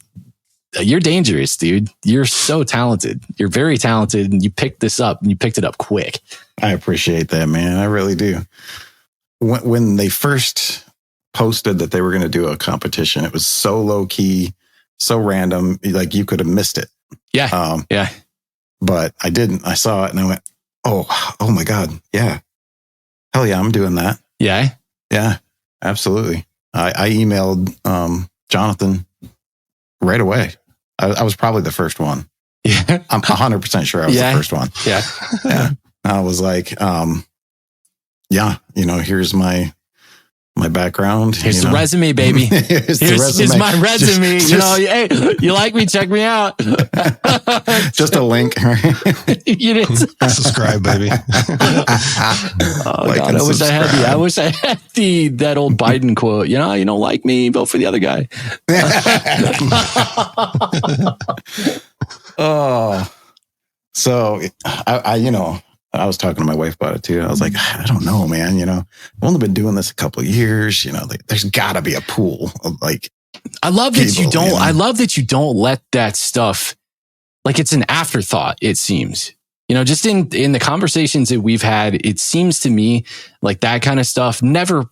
[SPEAKER 2] dangerous, dude. You're so talented. You're very talented, and you picked this up, and you picked it up quick.
[SPEAKER 1] I appreciate that, man. I really do. When they first posted that they were going to do a competition, it was so low key. so random, like you could have missed it.
[SPEAKER 2] Yeah. Yeah.
[SPEAKER 1] But I didn't. I saw it and I went, oh my God. Yeah. Hell yeah, I'm doing that.
[SPEAKER 2] Yeah.
[SPEAKER 1] Yeah, absolutely. I emailed Jonathan right away. I was probably the first one.
[SPEAKER 2] Yeah.
[SPEAKER 1] I'm 100% sure I was the first one.
[SPEAKER 2] Yeah.
[SPEAKER 1] Yeah. I was like, here's my background.
[SPEAKER 2] Here's the resume, baby. Here's my resume. Hey, you like me? Check me out.
[SPEAKER 1] Just a link.
[SPEAKER 2] You didn't
[SPEAKER 3] subscribe, baby.
[SPEAKER 2] Oh God, I wish I had that old Biden quote. You don't like me, vote for the other guy.
[SPEAKER 1] So I was talking to my wife about it too. I was like, I don't know, man. I've only been doing this a couple of years. There's got to be a pool of like.
[SPEAKER 2] I love that you don't. I love that you don't let that stuff, like it's an afterthought. It seems, just in the conversations that we've had, it seems to me like that kind of stuff never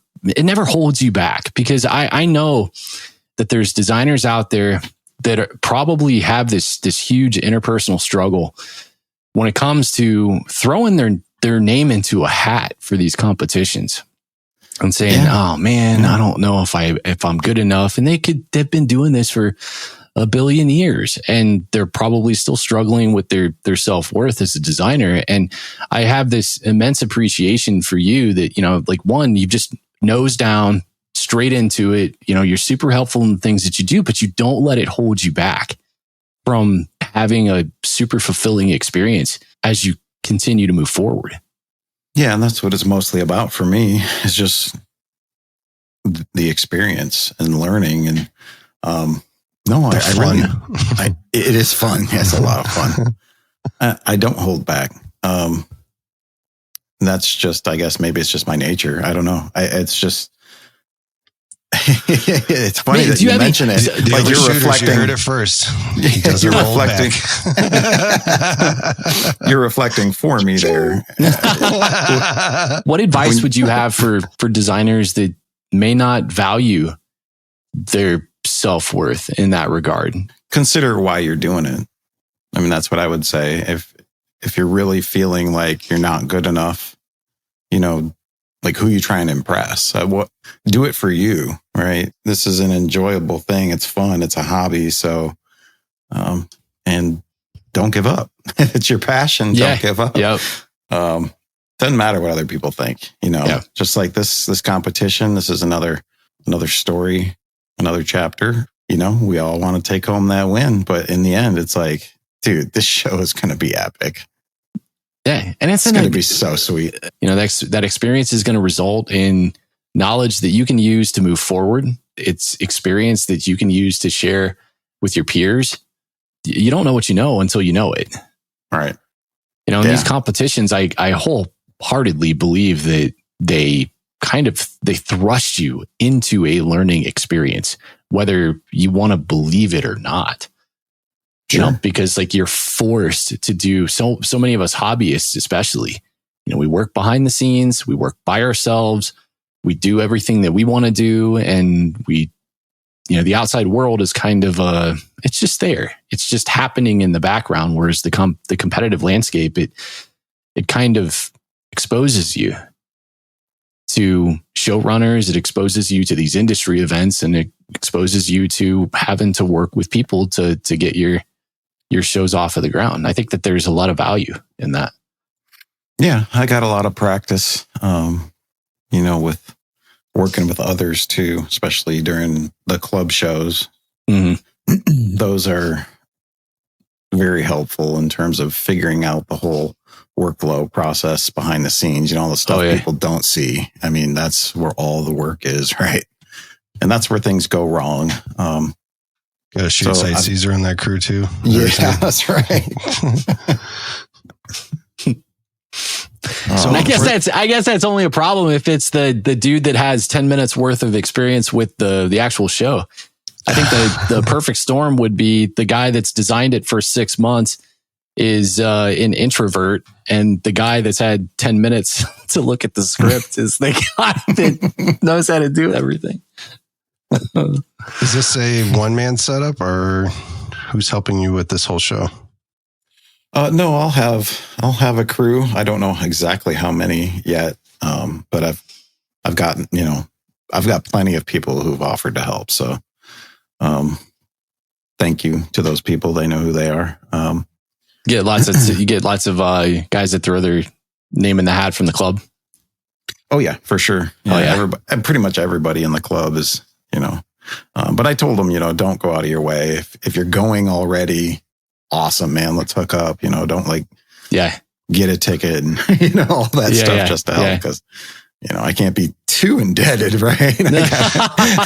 [SPEAKER 2] holds you back, because I know that there's designers out there that probably have this huge interpersonal struggle when it comes to throwing their name into a hat for these competitions and saying, oh man, I don't know if I'm good enough. And they've been doing this for a billion years and they're probably still struggling with their self-worth as a designer. And I have this immense appreciation for you that, like one, you just nose down straight into it. You're super helpful in the things that you do, but you don't let it hold you back from having a super fulfilling experience as you continue to move forward.
[SPEAKER 1] Yeah, and that's what it's mostly about for me, is just the experience and learning. And it is fun. It's a lot of fun. I don't hold back. That's just, I guess maybe it's just my nature. I don't know. It's just. It's funny that you mention it.
[SPEAKER 3] Like you're reflecting. You heard it first.
[SPEAKER 1] You're reflecting. You're reflecting for me there.
[SPEAKER 2] What advice would you have for designers that may not value their self-worth in that regard?
[SPEAKER 1] Consider why you're doing it. I mean, that's what I would say. If you're really feeling like you're not good enough, like who you trying to impress? Do it for you, right? This is an enjoyable thing. It's fun. It's a hobby. So, and don't give up. It's your passion. Don't give up.
[SPEAKER 2] Yep.
[SPEAKER 1] Doesn't matter what other people think. Just like this competition. This is another story, another chapter. We all want to take home that win, but in the end, it's like, dude, this show is going to be epic.
[SPEAKER 2] Yeah. And it's
[SPEAKER 1] going to be so sweet.
[SPEAKER 2] That experience is going to result in knowledge that you can use to move forward. It's experience that you can use to share with your peers. You don't know what you know until you know it.
[SPEAKER 1] Right.
[SPEAKER 2] In these competitions, I wholeheartedly believe that they thrust you into a learning experience, whether you want to believe it or not.
[SPEAKER 1] Sure.
[SPEAKER 2] Because like you're forced to do so many of us hobbyists, especially, we work behind the scenes, we work by ourselves, we do everything that we want to do. And the outside world is kind of it's just there. It's just happening in the background. Whereas the competitive landscape, it kind of exposes you to showrunners. It exposes you to these industry events, and it exposes you to having to work with people to get your shows off of the ground. I think that there's a lot of value in that.
[SPEAKER 1] Yeah, I got a lot of practice, with working with others too, especially during the club shows. Mm-hmm. Those are very helpful in terms of figuring out the whole workflow process behind the scenes, all the stuff people don't see. I mean, that's where all the work is, right? And that's where things go wrong.
[SPEAKER 3] Got to shoot Sight Caesar in that crew too.
[SPEAKER 1] Yeah, that's right.
[SPEAKER 2] So I guess that's only a problem if it's the dude that has 10 minutes worth of experience with the actual show. I think the perfect storm would be the guy that's designed it for 6 months is an introvert, and the guy that's had 10 minutes to look at the script is the guy that knows how to do everything.
[SPEAKER 3] Is this a one-man setup, or who's helping you with this whole show?
[SPEAKER 1] No, I'll have a crew. I don't know exactly how many yet, but I've gotten, I've got plenty of people who've offered to help. So, thank you to those people. They know who they are.
[SPEAKER 2] You get lots of guys that throw their name in the hat from the club.
[SPEAKER 1] Oh yeah, for sure. Yeah, pretty much everybody in the club is, but I told them, don't go out of your way. If you're going already, awesome, man, let's hook up. Don't get a ticket and all that stuff just to help, because I can't be too indebted, right?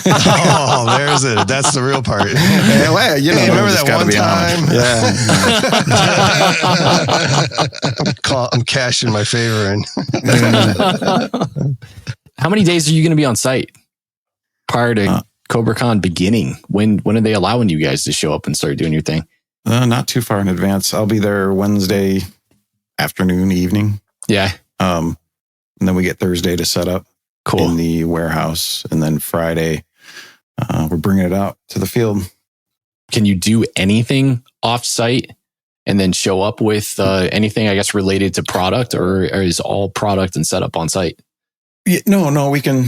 [SPEAKER 3] Oh, there's it. That's the real part.
[SPEAKER 1] Well,
[SPEAKER 3] remember that one time? I'm cashing my favor in.
[SPEAKER 2] How many days are you going to be on site prior to COBRA-CON beginning? When are they allowing you guys to show up and start doing your thing?
[SPEAKER 1] Not too far in advance. I'll be there Wednesday afternoon, evening.
[SPEAKER 2] Yeah.
[SPEAKER 1] And then we get Thursday to set up in the warehouse. And then Friday, we're bringing it out to the field.
[SPEAKER 2] Can you do anything off site and then show up with anything, I guess, related to product, or is all product and setup on site?
[SPEAKER 1] Yeah, no, we can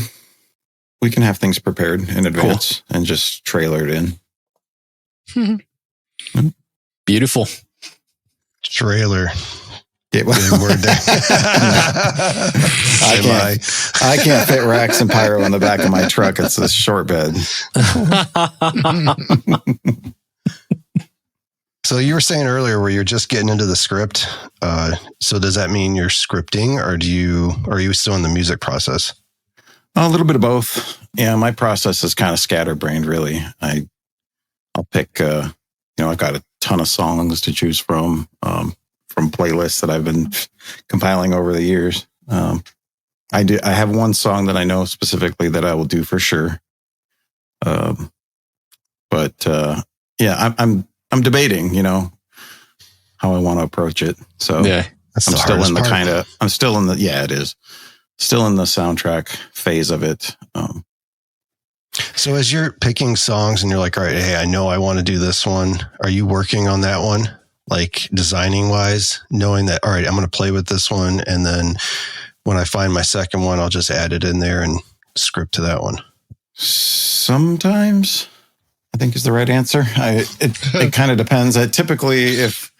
[SPEAKER 1] have things prepared in advance and just trailer it in.
[SPEAKER 2] Beautiful.
[SPEAKER 3] Trailer.
[SPEAKER 1] Yeah, well,
[SPEAKER 3] word there.
[SPEAKER 1] I can't fit racks and pyro in the back of my truck. It's a short bed.
[SPEAKER 3] So you were saying earlier where you're just getting into the script. So does that mean you're scripting, or are you still in the music process?
[SPEAKER 1] A little bit of both. Yeah, my process is kind of scatterbrained, really. I'll pick, I've got a ton of songs to choose from playlists that I've been compiling over the years. I have one song that I know specifically that I will do for sure. I'm debating, how I want to approach it. So
[SPEAKER 2] yeah,
[SPEAKER 1] it is. Still in the soundtrack phase of it.
[SPEAKER 3] So as you're picking songs and you're like, all right, hey, I know I want to do this one. Are you working on that one? Like designing wise, knowing that, all right, I'm going to play with this one. And then when I find my second one, I'll just add it in there and script to that one.
[SPEAKER 1] Sometimes, I think is the right answer. It kind of depends. Typically, if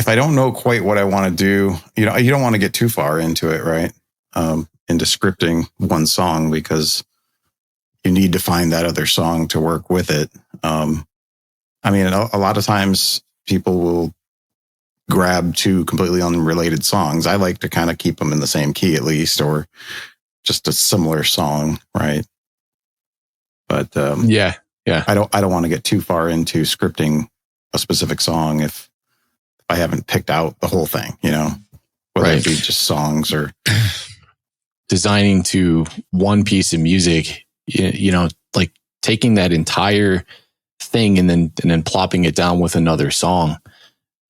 [SPEAKER 1] I don't know quite what I want to do, you don't want to get too far into it, right? Into scripting one song, because you need to find that other song to work with it. A lot of times people will grab two completely unrelated songs. I like to kind of keep them in the same key at least, or just a similar song, right? But I don't want to get too far into scripting a specific song if I haven't picked out the whole thing, whether it be just songs or
[SPEAKER 2] designing to one piece of music, like taking that entire thing and then plopping it down with another song.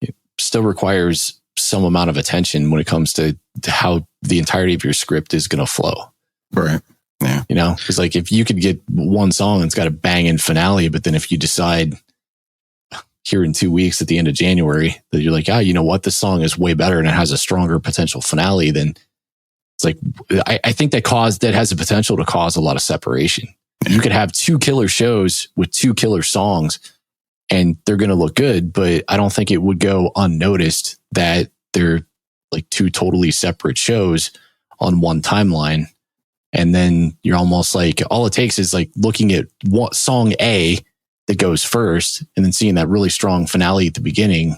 [SPEAKER 2] It still requires some amount of attention when it comes to how the entirety of your script is going to flow.
[SPEAKER 1] Right. Yeah.
[SPEAKER 2] Because like if you could get one song and it's got a banging finale, but then if you decide here in 2 weeks at the end of January that you're like, you know what, this song is way better and it has a stronger potential finale, then it's like, I think that has the potential to cause a lot of separation. You could have two killer shows with two killer songs and they're going to look good, but I don't think it would go unnoticed that they're like two totally separate shows on one timeline. And then you're almost like, all it takes is like looking at what song A that goes first and then seeing that really strong finale at the beginning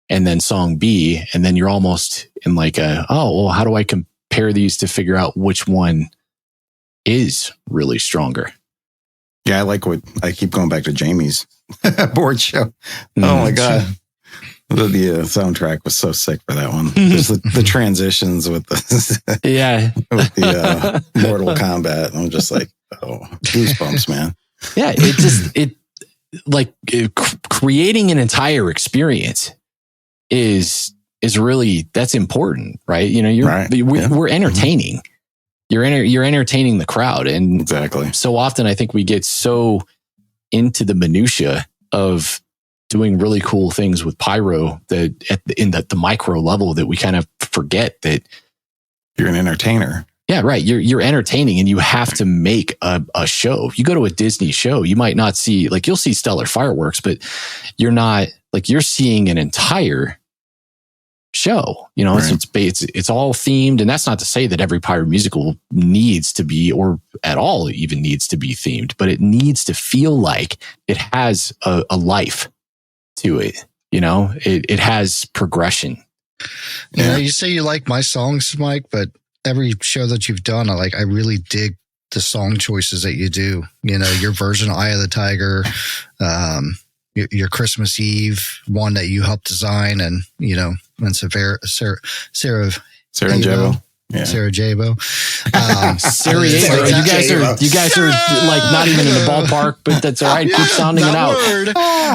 [SPEAKER 2] and then song B. And then you're almost in like how do I compare these to figure out which one is really stronger?
[SPEAKER 1] Yeah, I like what I keep going back to Jamie's board show. Oh my God. The soundtrack was so sick for that one. Just the transitions with the Mortal Kombat. I'm just like, goosebumps, man.
[SPEAKER 2] Yeah, creating an entire experience is really, that's important, right? We're entertaining. you're entertaining the crowd. And
[SPEAKER 1] Exactly.
[SPEAKER 2] so often I think we get so into the minutia of doing really cool things with pyro that in the micro level that we kind of forget that
[SPEAKER 1] You're an entertainer.
[SPEAKER 2] yeah, right. You're entertaining and you have to make a show. You go to a Disney show, you might not see, like, you'll see stellar fireworks, but you're not, like, you're seeing an entire show. You know,
[SPEAKER 1] Right.
[SPEAKER 2] it's all themed. And that's not to say that every pyro musical needs to be, or at all even needs to be themed, but it needs to feel like it has a life to it. You know, it has progression.
[SPEAKER 5] You know, you say you like my songs, Mike, but every show that you've done, I really dig the song choices that you do. You know, your version of Eye of the Tiger, your Christmas Eve one that you helped design, and you know, and Sarah
[SPEAKER 1] and Jabo. Yeah.
[SPEAKER 5] Sarah Jabo.
[SPEAKER 2] Sarajevo. You guys are like not even in the ballpark, but that's all right. Keep sounding it out.
[SPEAKER 5] Word.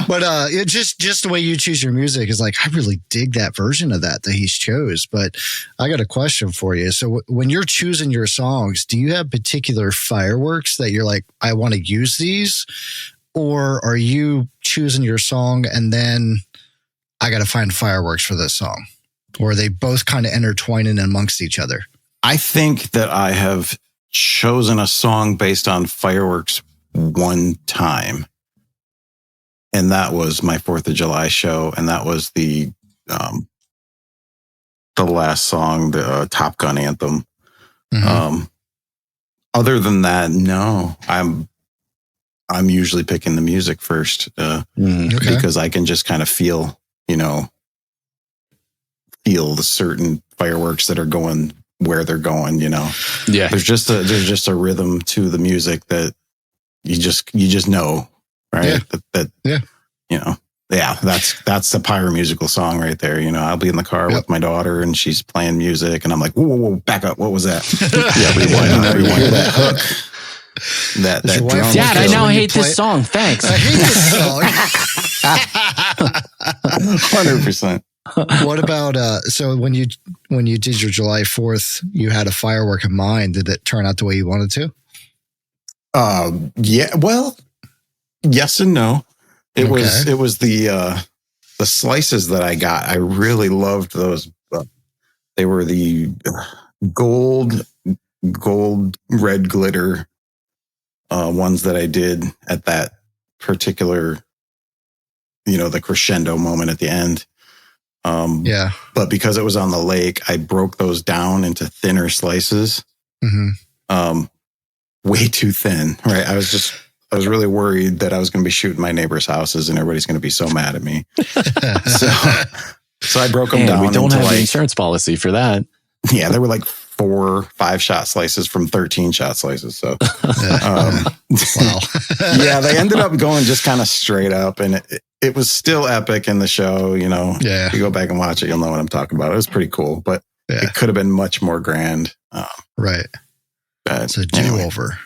[SPEAKER 5] But it just the way you choose your music is like, I really dig that version of that he's chose. But I got a question for you. So when you're choosing your songs, do you have particular fireworks that you're like, I want to use these? Or are you choosing your song and then I got to find fireworks for this song? Or are they both kind of intertwining amongst each other?
[SPEAKER 1] I think that I have chosen a song based on fireworks one time. And that was my 4th of July show. And that was the last song, the Top Gun anthem.
[SPEAKER 5] Mm-hmm.
[SPEAKER 1] Other than that, no, I'm usually picking the music first because I can just kind of feel the certain fireworks that are going where they're going, you know.
[SPEAKER 2] Yeah.
[SPEAKER 1] There's just a rhythm to the music that you just know, right?
[SPEAKER 5] Yeah.
[SPEAKER 1] You know, yeah, that's the pyro musical song right there. You know, I'll be in the car with my daughter and she's playing music and I'm like, whoa, back up. What was that? Yeah, rewind that hook. That drum.
[SPEAKER 2] Dad, I now hate this song. Thanks.
[SPEAKER 5] I hate this song.
[SPEAKER 1] 100%.
[SPEAKER 5] What about so when you did your July 4th, you had a firework in mind. Did it turn out the way you wanted to?
[SPEAKER 1] Yeah, well, yes and no. It was the slices that I got. I really loved those. They were the gold red glitter ones that I did at that particular, you know, the crescendo moment at the end. But because it was on the lake, I broke those down into thinner slices.
[SPEAKER 5] Mm-hmm.
[SPEAKER 1] Way too thin, right? I was really worried that I was going to be shooting my neighbors' houses and everybody's going to be so mad at me. so I broke them down.
[SPEAKER 2] We don't have
[SPEAKER 1] an
[SPEAKER 2] insurance policy for that.
[SPEAKER 1] Yeah, they were like 4-5 shot slices from 13 shot slices. So,
[SPEAKER 5] Wow.
[SPEAKER 1] Yeah, they ended up going just kind of straight up, and it was still epic in the show. You know,
[SPEAKER 5] Yeah.
[SPEAKER 1] if you go back and watch it, you'll know what I'm talking about. It was pretty cool, but it could have been much more grand.
[SPEAKER 5] Right. It's a do-over.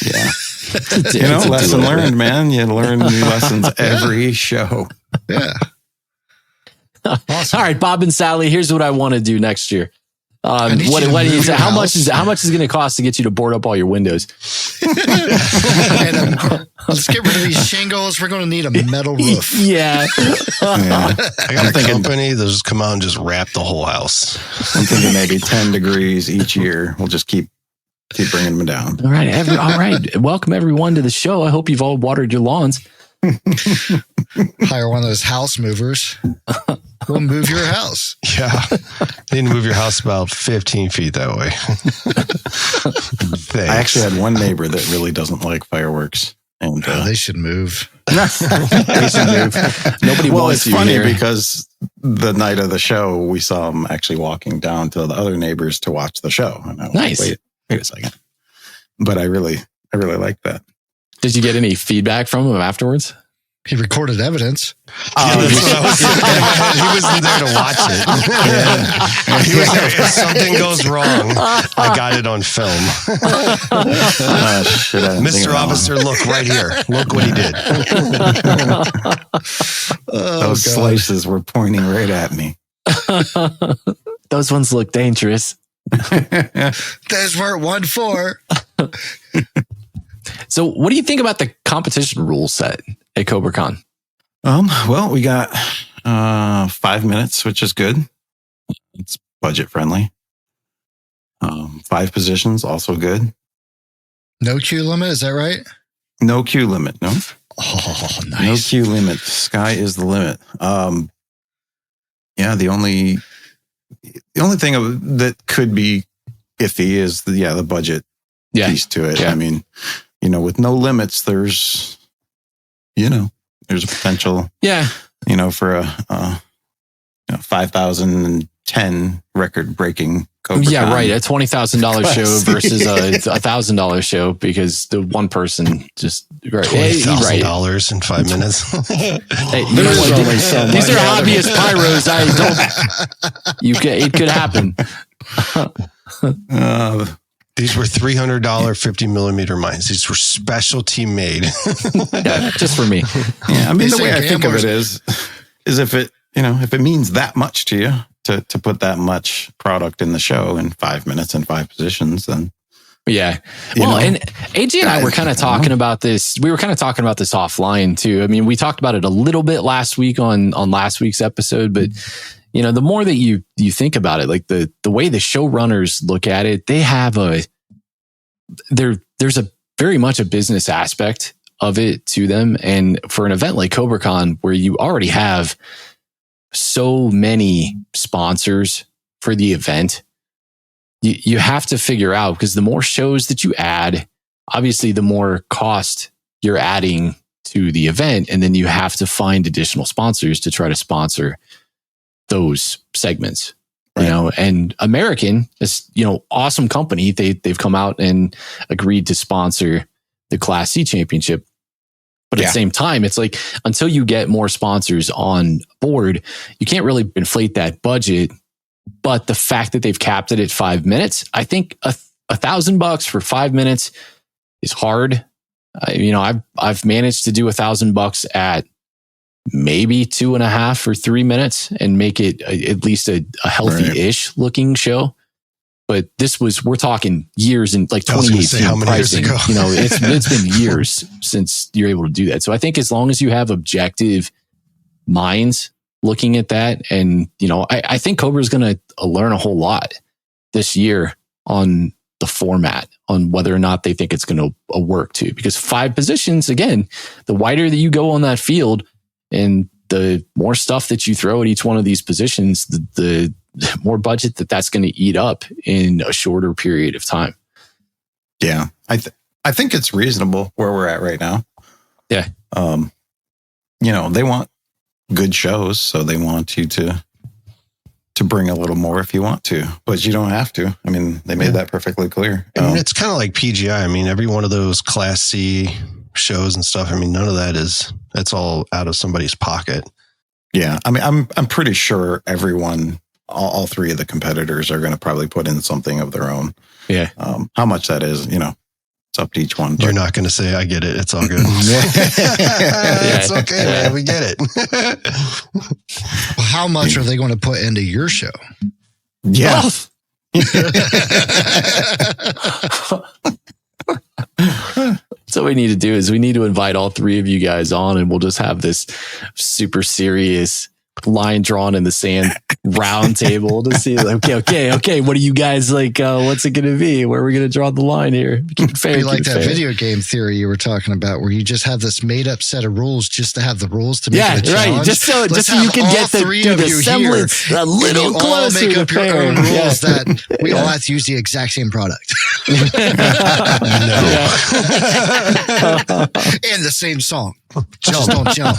[SPEAKER 1] Yeah. You know, lesson learned, man. You learn new lessons every show.
[SPEAKER 5] Yeah.
[SPEAKER 2] Awesome. All right, Bob and Sally, here's what I want to do next year. How much is it going to cost to get you to board up all your windows?
[SPEAKER 5] And let's get rid of these shingles. We're going to need a metal roof.
[SPEAKER 2] Yeah.
[SPEAKER 3] I got a company that'll just come out and just wrap the whole house.
[SPEAKER 1] I'm thinking maybe 10 degrees each year. We'll just keep bringing them down.
[SPEAKER 2] All right. All right. Welcome everyone to the show. I hope you've all watered your lawns.
[SPEAKER 5] Hire one of those house movers. We'll move your house.
[SPEAKER 3] Yeah. You need to move your house about 15 feet that way.
[SPEAKER 1] I actually had one neighbor that really doesn't like fireworks. And
[SPEAKER 5] they should move.
[SPEAKER 2] They should move. Nobody wants
[SPEAKER 1] it's
[SPEAKER 2] you
[SPEAKER 1] funny
[SPEAKER 2] here.
[SPEAKER 1] because the night of the show, we saw him actually walking down to the other neighbors to watch the show. And I was
[SPEAKER 2] Nice.
[SPEAKER 1] like, wait a second. But I really like that.
[SPEAKER 2] Did you get any feedback from him afterwards?
[SPEAKER 5] He recorded evidence.
[SPEAKER 3] He wasn't there to watch it. Yeah. He was there. If something goes wrong, I got it on film.
[SPEAKER 1] Shit,
[SPEAKER 3] Mr. Officer, look right here. Look what he did.
[SPEAKER 1] Those slices were pointing right at me.
[SPEAKER 2] Those ones look dangerous.
[SPEAKER 5] There's where it won for.
[SPEAKER 2] So what do you think about the competition rule set at COBRA-CON?
[SPEAKER 1] Well, we got 5 minutes, which is good. It's budget friendly. 5 positions, also good.
[SPEAKER 5] No cue limit, is that right?
[SPEAKER 1] No cue limit, no.
[SPEAKER 5] Oh, nice.
[SPEAKER 1] No cue limit. Sky is the limit. Yeah, the only thing that could be iffy is the budget piece to it.
[SPEAKER 2] Yeah.
[SPEAKER 1] I mean, with no limits, there's a potential.
[SPEAKER 2] Yeah.
[SPEAKER 1] For a 5,010 record breaking.
[SPEAKER 2] Yeah, right. A $20,000 show versus a $1,000 show because the one person just
[SPEAKER 3] $20,000 in 5 minutes.
[SPEAKER 2] Hey, these are obvious pyros. It could happen.
[SPEAKER 3] These were $300 50 millimeter mines. These were specialty made.
[SPEAKER 2] Yeah, just for me.
[SPEAKER 1] Yeah, I mean, the way I think of it is if it means that much to you to put that much product in the show in 5 minutes and 5 positions, then
[SPEAKER 2] yeah. Well, and AJ and I were kind of talking about this. We were kind of talking about this offline too. I mean, we talked about it a little bit last week on last week's episode, but the more that you think about it, like the way the showrunners look at it, they have there's a very much a business aspect of it to them. And for an event like COBRA-CON, where you already have so many sponsors for the event, you have to figure out, because the more shows that you add, obviously the more cost you're adding to the event. And then you have to find additional sponsors to try to sponsor those segments,
[SPEAKER 1] right.
[SPEAKER 2] And American is, awesome company. They've come out and agreed to sponsor the Class C championship. But at the same time, it's like, until you get more sponsors on board, you can't really inflate that budget. But the fact that they've capped it at 5 minutes, I think $1,000 for 5 minutes is hard. I've managed to do $1,000 at maybe 2.5 or 3 minutes and make it at least a healthy-ish looking show. But we're talking years in like 2018 pricing. It's been years since you're able to do that. So I think as long as you have objective minds looking at that, and I think Cobra is going to learn a whole lot this year on the format, on whether or not they think it's going to work too. Because 5 positions, again, the wider that you go on that field, and the more stuff that you throw at each one of these positions, the more budget that's going to eat up in a shorter period of time.
[SPEAKER 1] Yeah, I think it's reasonable where we're at right now.
[SPEAKER 2] Yeah.
[SPEAKER 1] They want good shows, so they want you to bring a little more if you want to, but you don't have to. I mean, they made that perfectly clear.
[SPEAKER 3] It's kind of like PGI. I mean, every one of those Class C shows and stuff, I mean, none of that's all out of somebody's pocket.
[SPEAKER 1] Yeah. I mean, I'm pretty sure everyone, all 3 of the competitors are going to probably put in something of their own.
[SPEAKER 2] Yeah.
[SPEAKER 1] How much that is, it's up to each one.
[SPEAKER 3] You're not going to say, I get it. It's all good. It's okay, man. We get it.
[SPEAKER 5] How much are they going to put into your show?
[SPEAKER 1] Yeah.
[SPEAKER 2] So what we need to do is we need to invite all 3 of you guys on, and we'll just have this super serious line drawn in the sand round table to see, like, okay. What do you guys like? What's it going to be? Where are we going to draw the line here? Keep it fair.
[SPEAKER 5] Be like that video game theory you were talking about, where you just have this made up set of rules just to have the rules to make it a challenge.
[SPEAKER 2] Right. Just so you can get the semblance a little closer.
[SPEAKER 5] All make up your own rules that we all
[SPEAKER 2] Yeah.
[SPEAKER 5] have to use the exact same product. And the same song. Just don't jump.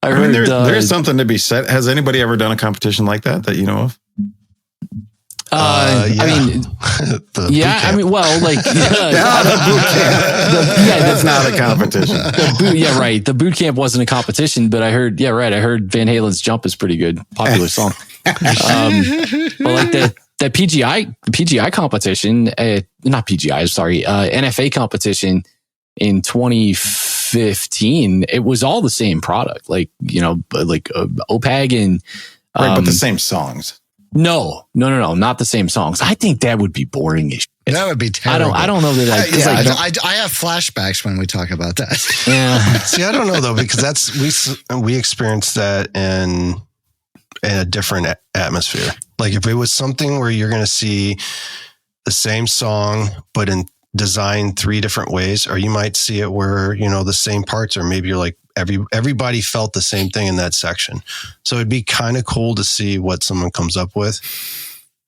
[SPEAKER 2] I
[SPEAKER 1] mean,
[SPEAKER 2] heard
[SPEAKER 1] there's something to be said. Has anybody ever done a competition like that you know of?
[SPEAKER 2] I mean, I mean, well, like,
[SPEAKER 1] that's not a competition.
[SPEAKER 2] The boot camp wasn't a competition, but I heard Van Halen's "Jump" is pretty good, popular song. But like the PGI competition, not PGI, sorry, NFA competition in 2015, it was all the same product, like OPAG and
[SPEAKER 1] right, but the same songs.
[SPEAKER 2] No, not the same songs. I think that would be boring as shit.
[SPEAKER 5] That would be terrible.
[SPEAKER 2] I don't know that.
[SPEAKER 5] I have flashbacks when we talk about that.
[SPEAKER 2] Yeah.
[SPEAKER 3] See, I don't know though, because we experienced that in a different atmosphere. Like if it was something where you're going to see the same song, but in designed 3 different ways, or you might see it where, the same parts, or maybe you're like, everybody felt the same thing in that section. So it'd be kind of cool to see what someone comes up with.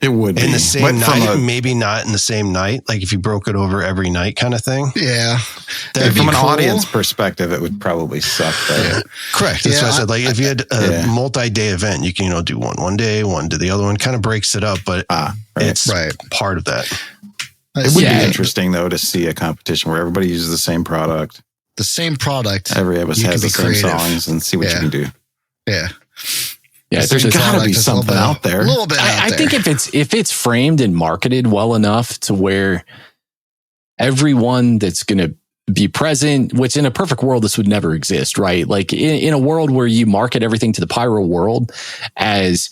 [SPEAKER 1] It would be.
[SPEAKER 3] In the same night, maybe not in the same night. Like if you broke it over every night kind of thing.
[SPEAKER 5] Yeah.
[SPEAKER 1] From an audience perspective, it would probably suck.
[SPEAKER 3] Yeah. Correct. That's what I said. Like if you had a multi-day event, you can, do one day, one to the other one, kind of breaks it up, but it's part of that.
[SPEAKER 1] It would be interesting though to see a competition where everybody uses the same product.
[SPEAKER 5] The same product.
[SPEAKER 1] Every of us has the same songs and see what you can do.
[SPEAKER 5] Yeah.
[SPEAKER 2] Yeah,
[SPEAKER 1] there's got to be something out there.
[SPEAKER 5] A little bit.
[SPEAKER 2] I think if it's framed and marketed well enough to where everyone that's going to be present, which in a perfect world this would never exist, right? Like in a world where you market everything to the pyro world as,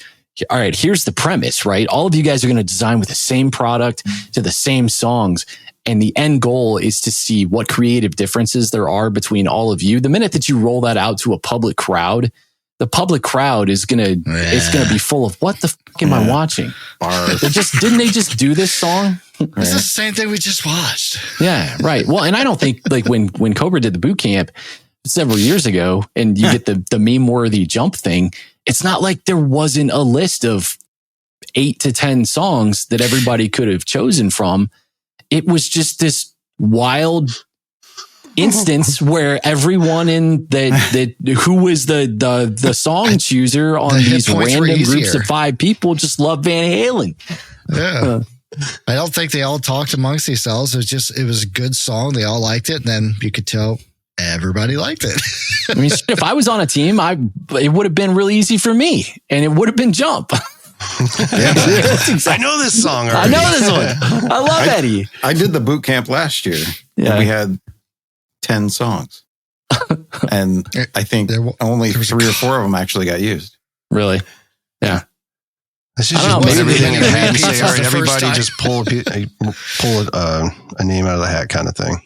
[SPEAKER 2] all right, here's the premise, right? All of you guys are going to design with the same product to the same songs. And the end goal is to see what creative differences there are between all of you. The minute that you roll that out to a public crowd, the public crowd is it's gonna be full of what the fuck am I watching? Didn't they just do this song?
[SPEAKER 5] This is the same thing we just watched.
[SPEAKER 2] Yeah, right. Well, and I don't think like when Cobra did the boot camp several years ago, and you get the meme worthy jump thing. It's not like there wasn't a list of 8 to 10 songs that everybody could have chosen from. It was just this wild instance where everyone in who was the song chooser on these random groups of 5 people just loved Van Halen.
[SPEAKER 5] Yeah. I don't think they all talked amongst themselves. It was a good song. They all liked it. And then you could tell everybody liked it.
[SPEAKER 2] I mean, if I was on a team, it would have been really easy for me, and it would have been Jump.
[SPEAKER 3] I know this song already.
[SPEAKER 2] I know this one. I love Eddie.
[SPEAKER 1] I did the boot camp last year.
[SPEAKER 2] Yeah.
[SPEAKER 1] We had 10 songs. And I think only 3 or 4 of them actually got used.
[SPEAKER 2] Really? Yeah.
[SPEAKER 3] This is just put everything in a hat and say, all right, everybody just pull a name out of the hat kind of thing.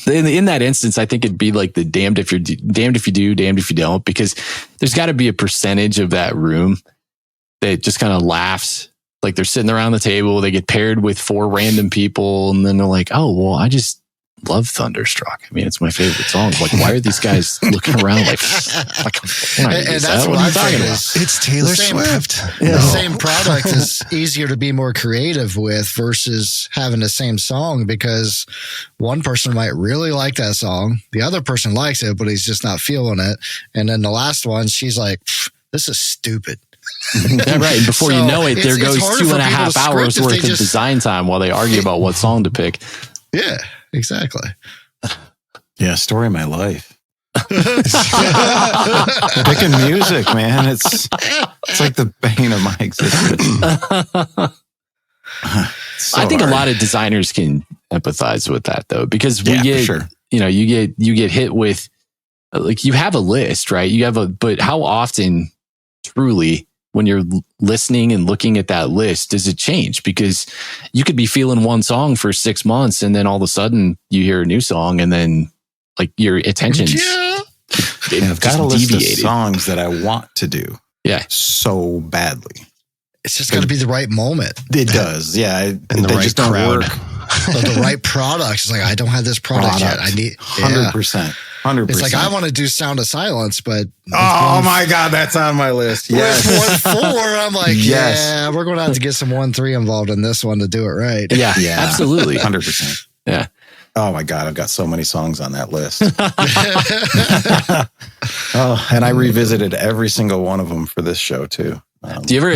[SPEAKER 2] In that instance, I think it'd be like the damned if you do, damned if you don't, because there's got to be a percentage of that room that just kind of laughs. Like they're sitting around the table, they get paired with 4 random people, and then they're like, oh, well, I just love Thunderstruck. I mean, it's my favorite song. Like, why are these guys looking around like
[SPEAKER 5] and that's what I'm talking about.
[SPEAKER 3] It's Taylor Swift.
[SPEAKER 5] The same product is easier to be more creative with versus having the same song, because one person might really like that song. The other person likes it, but he's just not feeling it. And then the last one, she's like, this is stupid.
[SPEAKER 2] Yeah, right. And before you know it, there goes 2.5 hours worth of design time while they argue about what song to pick.
[SPEAKER 5] Yeah, exactly.
[SPEAKER 1] Yeah, story of my life. Picking music, man. It's like the bane of my existence.
[SPEAKER 2] I think a lot of designers can empathize with that though, because we get, you get hit with, like, you have a list, right? But how often truly when you're listening and looking at that list, does it change? Because you could be feeling one song for 6 months and then all of a sudden you hear a new song and then like your attention's
[SPEAKER 1] I've got a list of songs that I want to do.
[SPEAKER 2] Yeah.
[SPEAKER 1] So badly.
[SPEAKER 5] It's just got to be the right moment.
[SPEAKER 1] It does. Yeah.
[SPEAKER 3] And the right crowd.
[SPEAKER 5] The right product. It's like, I don't have this product yet. I need
[SPEAKER 1] 100%. 100%.
[SPEAKER 5] It's like, I want to do Sound of Silence, but
[SPEAKER 1] my God, that's on my list. Yes.
[SPEAKER 5] 1-4. I'm like, yeah, we're going to have to get some 1-3 involved in this one to do it right.
[SPEAKER 2] Yeah, absolutely.
[SPEAKER 1] 100%.
[SPEAKER 2] Yeah.
[SPEAKER 1] Oh my God, I've got so many songs on that list. And I revisited every single one of them for this show too.
[SPEAKER 2] Do you ever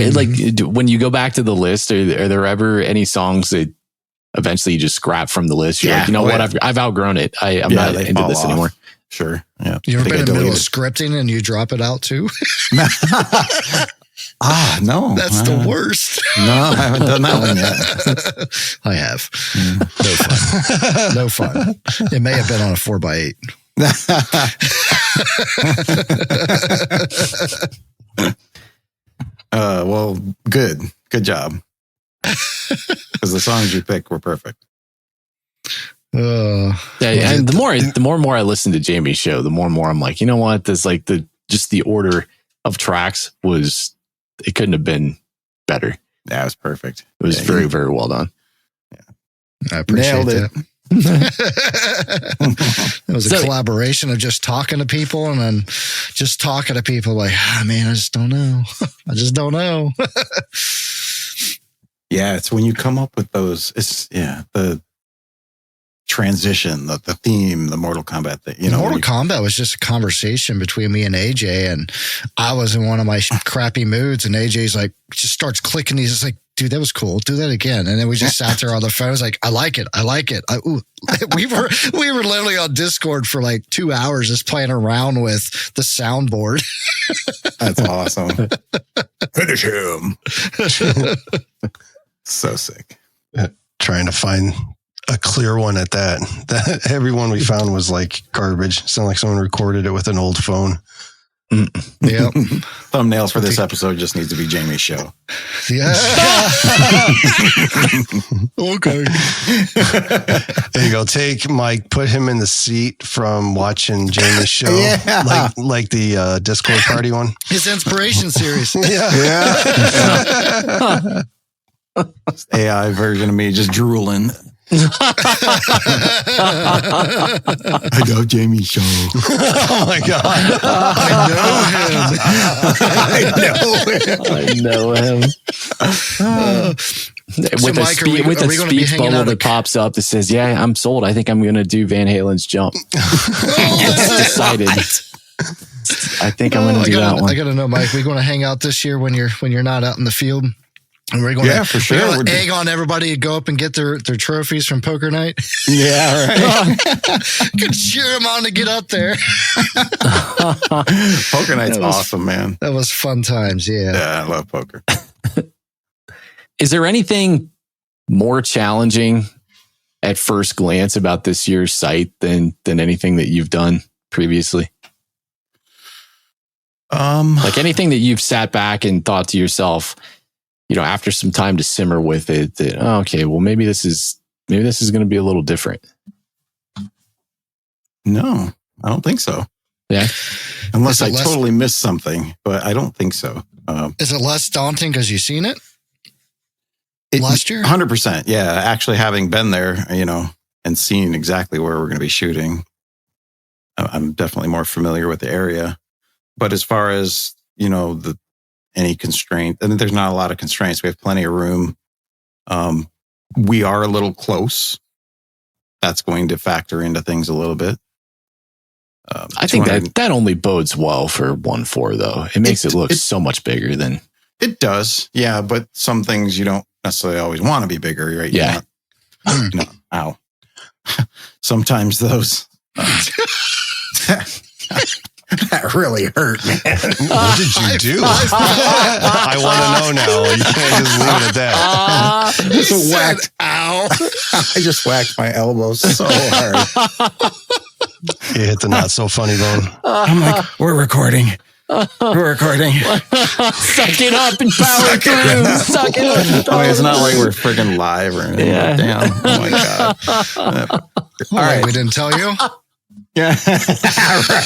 [SPEAKER 2] when you go back to the list, are there ever any songs that eventually you just scrap from the list? You're like, you know what? I've outgrown it. I'm not into this anymore.
[SPEAKER 1] Sure. Yeah.
[SPEAKER 5] You ever been in the middle of scripting and you drop it out too?
[SPEAKER 1] No.
[SPEAKER 5] That's the worst.
[SPEAKER 1] No, I haven't done that one yet.
[SPEAKER 5] I have. No fun. It may have been on a 4x8.
[SPEAKER 1] Well, good job. Because the songs you picked were perfect.
[SPEAKER 2] Yeah, and the more and more I listen to Jamie's show, the more and more I'm like, you know what? There's like the order of tracks it couldn't have been better.
[SPEAKER 1] Yeah, it was perfect.
[SPEAKER 2] It was very, very well done.
[SPEAKER 5] Yeah. I appreciate that. It was a collaboration of just talking to people and then just talking to people like, man, I just don't know.
[SPEAKER 1] Yeah, it's when you come up with those, the transition, the theme, the Mortal Kombat thing.
[SPEAKER 5] Mortal Kombat was just a conversation between me and AJ, and I was in one of my crappy moods, and AJ's like, just starts clicking. He's just like, dude, that was cool. Do that again. And then we just sat there on the phone. I was like, I like it. We were literally on Discord for like 2 hours just playing around with the soundboard.
[SPEAKER 1] That's awesome. Finish him. So sick.
[SPEAKER 3] Trying to find a clear one at that. Every one we found was like garbage. Sounded like someone recorded it with an old phone.
[SPEAKER 5] Yeah.
[SPEAKER 1] Thumbnails for this episode just needs to be Jamie's show.
[SPEAKER 5] Yeah. Okay.
[SPEAKER 3] There you go. Take Mike, put him in the seat from watching Jamie's show.
[SPEAKER 1] Yeah.
[SPEAKER 3] Like the Discord party one.
[SPEAKER 5] His inspiration series.
[SPEAKER 3] Yeah.
[SPEAKER 1] AI version of me just drooling. I love Jamie's show.
[SPEAKER 3] Oh my God.
[SPEAKER 5] I know him.
[SPEAKER 2] With a speech bubble that pops up that says, yeah, I'm sold. I think I'm going to do Van Halen's Jump. It's decided. I think I'm going to do that one.
[SPEAKER 5] I got to know, Mike, we're going to hang out this year when you're not out in the field. And we're going
[SPEAKER 1] for sure.
[SPEAKER 5] We're going to egg on everybody to go up and get their trophies from poker night.
[SPEAKER 1] Yeah, right.
[SPEAKER 5] Could cheer them on to get up there.
[SPEAKER 1] Poker night's awesome, man.
[SPEAKER 5] That was fun times. Yeah.
[SPEAKER 1] Yeah, I love poker.
[SPEAKER 2] Is there anything more challenging at first glance about this year's site than anything that you've done previously? Like anything that you've sat back and thought to yourself, after some time to simmer with it, that, okay, well, maybe this is going to be a little different.
[SPEAKER 1] No, I don't think so.
[SPEAKER 2] Yeah.
[SPEAKER 1] Unless I totally missed something, but I don't think so.
[SPEAKER 5] Is it less daunting because you've seen it last year?
[SPEAKER 1] 100%. Yeah. Actually having been there, and seeing exactly where we're going to be shooting, I'm definitely more familiar with the area. But as far as, any constraint, and there's not a lot of constraints. We have plenty of room. We are a little close. That's going to factor into things a little bit.
[SPEAKER 2] I think that only bodes well for 1-4, though. It makes it look so much bigger than
[SPEAKER 1] it does. Yeah, but some things you don't necessarily always want to be bigger, right?
[SPEAKER 2] Yeah.
[SPEAKER 1] Ow. Sometimes those. That really hurt, man.
[SPEAKER 3] What did you do? I want to know now. You can't just leave it at that.
[SPEAKER 5] Ow.
[SPEAKER 1] I just whacked my elbow so hard.
[SPEAKER 3] You hit the not so funny bone.
[SPEAKER 1] I'm like, we're recording. Suck
[SPEAKER 2] it up and power through. Suck it up.
[SPEAKER 1] I mean, it's not like we're freaking live or anything.
[SPEAKER 2] Yeah.
[SPEAKER 1] Damn. Oh my God.
[SPEAKER 5] All right. We didn't tell you.
[SPEAKER 1] Yeah. Right.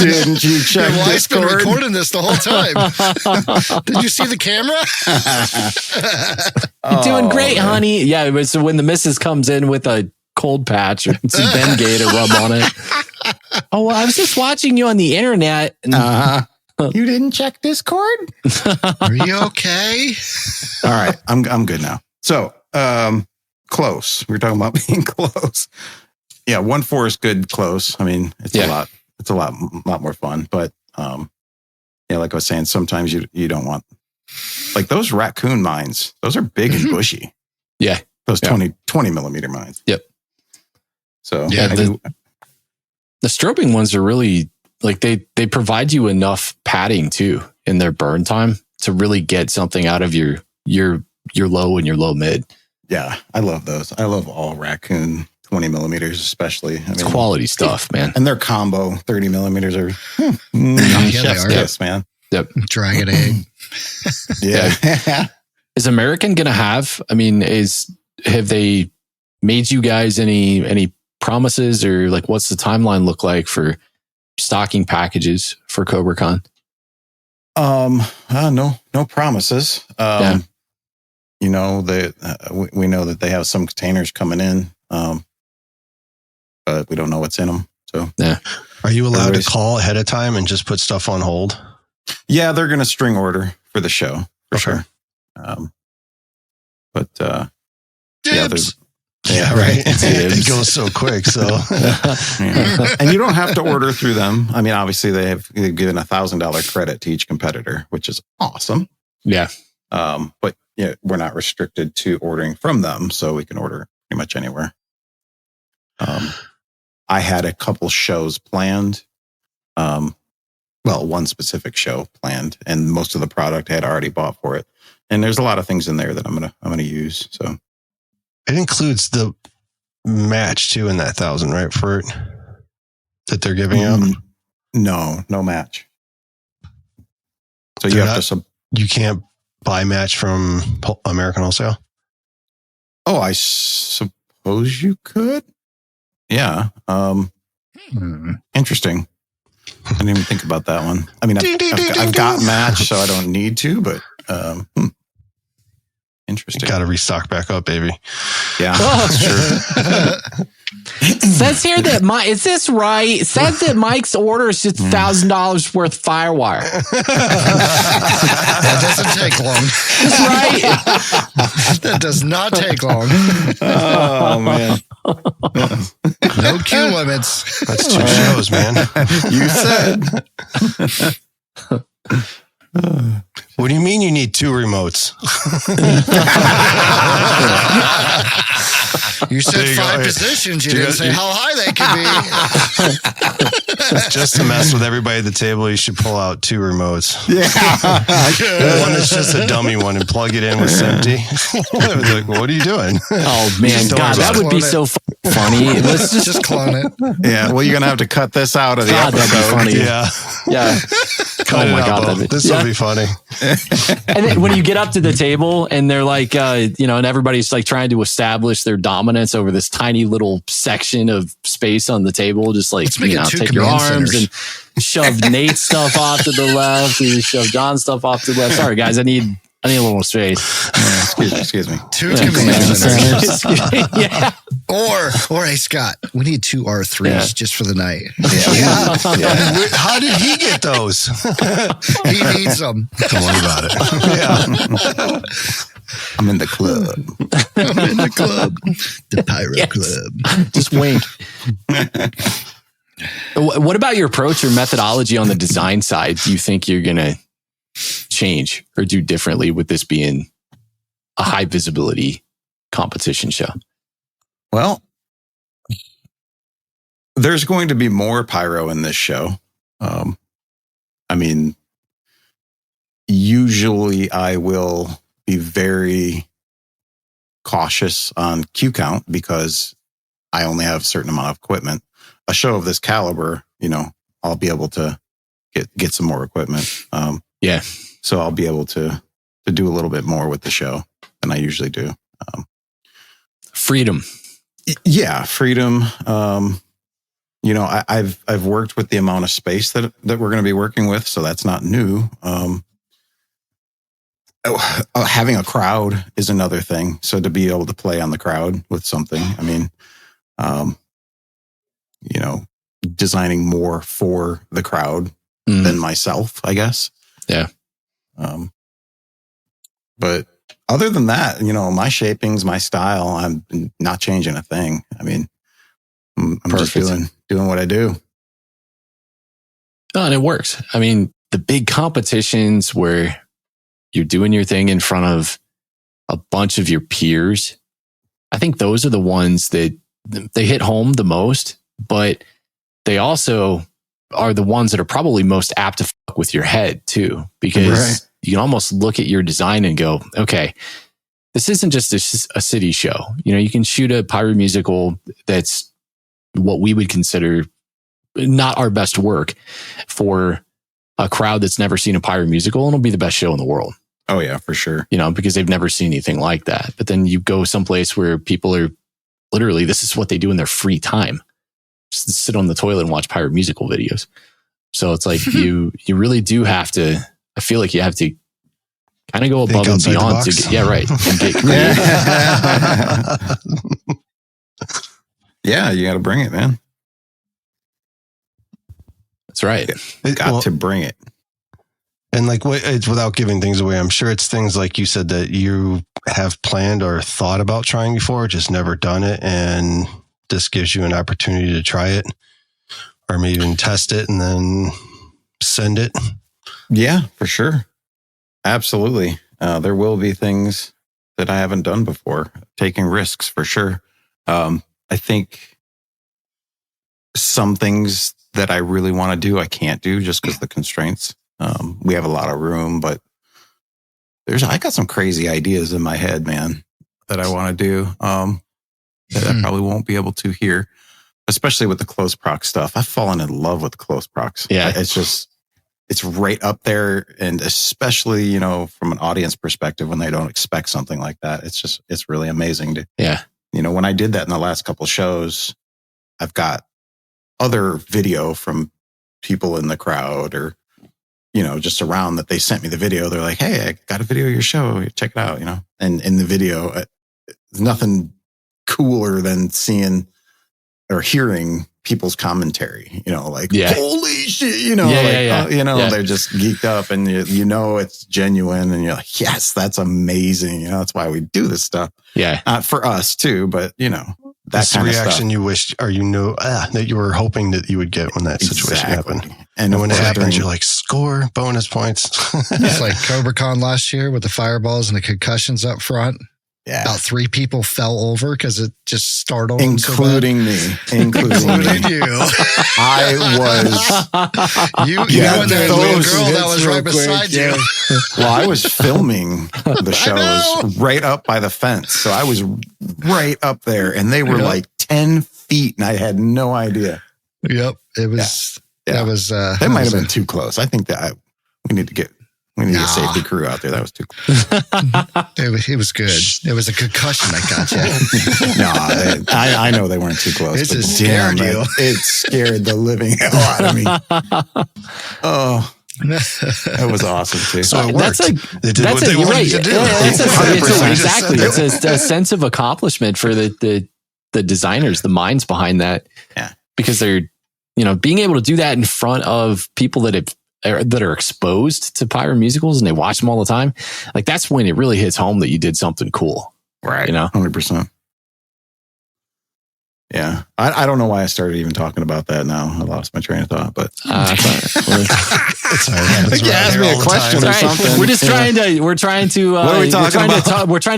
[SPEAKER 1] Didn't you check
[SPEAKER 5] Your wife's been
[SPEAKER 1] Discord?
[SPEAKER 5] recording this the whole time. Did you see the camera?
[SPEAKER 2] You're doing great, honey. Yeah, it was when the missus comes in with a cold patch or some Bengay to rub on it. Oh, well, I was just watching you on the internet.
[SPEAKER 1] You didn't check Discord?
[SPEAKER 5] Are you okay?
[SPEAKER 1] All right. I'm good now. So, close. We were talking about being close. Yeah, 1-4 is good close. I mean, it's a lot more fun. But like I was saying, sometimes you don't want, like those raccoon mines, those are big and bushy.
[SPEAKER 2] Yeah.
[SPEAKER 1] Those 20 millimeter mines.
[SPEAKER 2] Yep.
[SPEAKER 1] So
[SPEAKER 2] the strobing ones are really like they provide you enough padding too in their burn time to really get something out of your low and your low mid.
[SPEAKER 1] Yeah, I love those. I love all raccoon 20 millimeters, especially. I mean,
[SPEAKER 2] it's quality stuff, man.
[SPEAKER 1] And their combo 30 millimeters are
[SPEAKER 5] they
[SPEAKER 1] chef's
[SPEAKER 5] are.
[SPEAKER 1] kiss, man.
[SPEAKER 2] Yep.
[SPEAKER 5] Dragon egg.
[SPEAKER 1] Yeah.
[SPEAKER 2] Is American going to have, have they made you guys any promises, or like, what's the timeline look like for stocking packages for COBRA-CON?
[SPEAKER 1] No promises. We know that they have some containers coming in, but we don't know what's in them. So,
[SPEAKER 2] yeah.
[SPEAKER 3] Are you allowed to call ahead of time and just put stuff on hold?
[SPEAKER 1] Yeah, they're going to string order for the show for sure.
[SPEAKER 5] Dibs.
[SPEAKER 3] Yeah, right. It goes so quick. So,
[SPEAKER 1] and you don't have to order through them. I mean, obviously they've given $1,000 credit to each competitor, which is awesome.
[SPEAKER 2] Yeah.
[SPEAKER 1] But yeah, we're not restricted to ordering from them, so we can order pretty much anywhere. I had a couple shows planned. One specific show planned, and most of the product I had already bought for it. And there's a lot of things in there that I'm gonna use. So
[SPEAKER 3] it includes the match too in that 1,000, right? For it that they're giving out.
[SPEAKER 1] No match. So you can't
[SPEAKER 3] buy match from American Wholesale.
[SPEAKER 1] Oh, I suppose you could. Yeah. Interesting. I didn't even think about that one. I mean, I've got match, so I don't need to, but interesting.
[SPEAKER 3] Got to restock back up, baby.
[SPEAKER 1] Yeah, that's true.
[SPEAKER 2] Says here that is this right? It says that Mike's order is just $1,000 worth of firewire.
[SPEAKER 5] That doesn't take long.
[SPEAKER 2] That's right.
[SPEAKER 5] That does not take long.
[SPEAKER 1] Oh man.
[SPEAKER 5] No queue limits.
[SPEAKER 3] That's 2 shows, man.
[SPEAKER 1] You said.
[SPEAKER 3] What do you mean you need 2 remotes?
[SPEAKER 5] You said 5 positions. You didn't say how high they could be.
[SPEAKER 3] Just to mess with everybody at the table, you should pull out 2 remotes.
[SPEAKER 1] Yeah.
[SPEAKER 3] One that's just a dummy one and plug it in with empty. Like, what are you doing?
[SPEAKER 2] Oh man, God, that would be so funny. Let's
[SPEAKER 5] just clone it.
[SPEAKER 1] Yeah. Well, you're gonna have to cut this out of the episode.
[SPEAKER 2] That'd be funny.
[SPEAKER 3] Yeah.
[SPEAKER 2] Oh my God,
[SPEAKER 3] this will be funny.
[SPEAKER 2] And then when you get up to the table and they're like, and everybody's like trying to establish their dominance over this tiny little section of space on the table, just like, take your arms and shove Nate's stuff off to the left, and shove John's stuff off to the left. Sorry, guys, I need a little more space.
[SPEAKER 1] Excuse me.
[SPEAKER 5] 2 command centers.
[SPEAKER 2] Yeah.
[SPEAKER 5] Or hey, Scott, we need 2 R3s just for the night.
[SPEAKER 3] Yeah. How did he get those?
[SPEAKER 5] He needs them.
[SPEAKER 3] Don't worry about it. Yeah.
[SPEAKER 1] I'm in the club.
[SPEAKER 5] I'm in the club. The Pyro Club.
[SPEAKER 2] Just wink. What about your approach or methodology on the design side? Do you think you're going to change or do differently with this being a high visibility competition show?
[SPEAKER 1] Well, there's going to be more pyro in this show. Usually I will be very cautious on cue count because I only have a certain amount of equipment. A show of this caliber, I'll be able to get some more equipment. So I'll be able to do a little bit more with the show than I usually do.
[SPEAKER 2] Freedom.
[SPEAKER 1] Yeah, freedom. I've worked with the amount of space that we're going to be working with, so that's not new. Having a crowd is another thing. So to be able to play on the crowd with something, designing more for the crowd than myself, I guess.
[SPEAKER 2] Yeah.
[SPEAKER 1] But other than that, my shapings, my style, I'm not changing a thing. I'm just doing what I do.
[SPEAKER 2] Oh, and it works. The big competitions where you're doing your thing in front of a bunch of your peers, I think those are the ones that they hit home the most, but they also are the ones that are probably most apt to fuck with your head too, because you can almost look at your design and go, okay, this isn't just a city show. You can shoot a pyromusical that's what we would consider not our best work for a crowd that's never seen a pyro musical, and it'll be the best show in the world.
[SPEAKER 1] Oh yeah, for sure.
[SPEAKER 2] You know, because they've never seen anything like that. But then you go someplace where people are literally, this is what they do in their free time. Just sit on the toilet and watch pyro musical videos. So it's like you really do have to, I feel like you have to kind of go above and beyond to get, right. And get
[SPEAKER 1] Yeah, you got to bring it, man.
[SPEAKER 2] That's right.
[SPEAKER 1] Got to bring it.
[SPEAKER 3] And like, it's without giving things away, I'm sure it's things like you said that you have planned or thought about trying before, just never done it. And this gives you an opportunity to try it or maybe even test it and then send it.
[SPEAKER 1] Yeah, for sure. Absolutely. There will be things that I haven't done before, taking risks for sure. I think some things that I really want to do, I can't do just because of the constraints. We have a lot of room, but I got some crazy ideas in my head, man, that I want to do that I probably won't be able to here, especially with the close proc stuff. I've fallen in love with close procs.
[SPEAKER 2] Yeah.
[SPEAKER 1] It's right up there. And especially, you know, from an audience perspective, when they don't expect something like that, it's really amazing to, you know, when I did that in the last couple of shows, I've got other video from people in the crowd or, you know, just around that they sent me the video. They're like, hey, I got a video of your show. Check it out, you know? And in the video, there's nothing cooler than seeing or hearing people's commentary, you know, like, holy shit, you know, they're just geeked up and you know, it's genuine and you're like, yes, that's amazing. You know, that's why we do this stuff.
[SPEAKER 2] Yeah.
[SPEAKER 1] For us too, but you know,
[SPEAKER 3] that's the reaction you wished, or you know, that you were hoping that you would get when that situation happened. And when it happens, you're like, score, bonus points.
[SPEAKER 5] It's like COBRA-CON last year with the fireballs and the concussions up front.
[SPEAKER 1] Yeah.
[SPEAKER 5] About 3 people fell over because it just startled them.
[SPEAKER 1] Including me. Including
[SPEAKER 5] you.
[SPEAKER 1] I was.
[SPEAKER 5] You and that little girl that was right beside you.
[SPEAKER 1] Well, I was filming the shows right up by the fence. So I was right up there and they were like 10 feet and I had no idea.
[SPEAKER 5] Yep. It was, that was,
[SPEAKER 1] that might have been too close. I think that we need a safety crew out there. That was too close.
[SPEAKER 5] It was good. It was a concussion that got you.
[SPEAKER 1] No, I know they weren't too close.
[SPEAKER 5] It just scared you.
[SPEAKER 1] It scared the living hell out of me. Oh, that was awesome too.
[SPEAKER 3] So it worked.
[SPEAKER 2] They did what they wanted to do. Exactly. It's a sense of accomplishment for the designers, the minds behind that.
[SPEAKER 1] Yeah.
[SPEAKER 2] Because they're, you know, being able to do that in front of people that are exposed to pyro musicals and they watch them all the time. Like that's when it really hits home that you did something cool.
[SPEAKER 1] Right.
[SPEAKER 2] You know,
[SPEAKER 1] 100%. Yeah. I don't know why I started even talking about that now. I lost my train of thought, but
[SPEAKER 2] it's all right.
[SPEAKER 1] I think you asked me a question or something.
[SPEAKER 2] We're just trying to, we're trying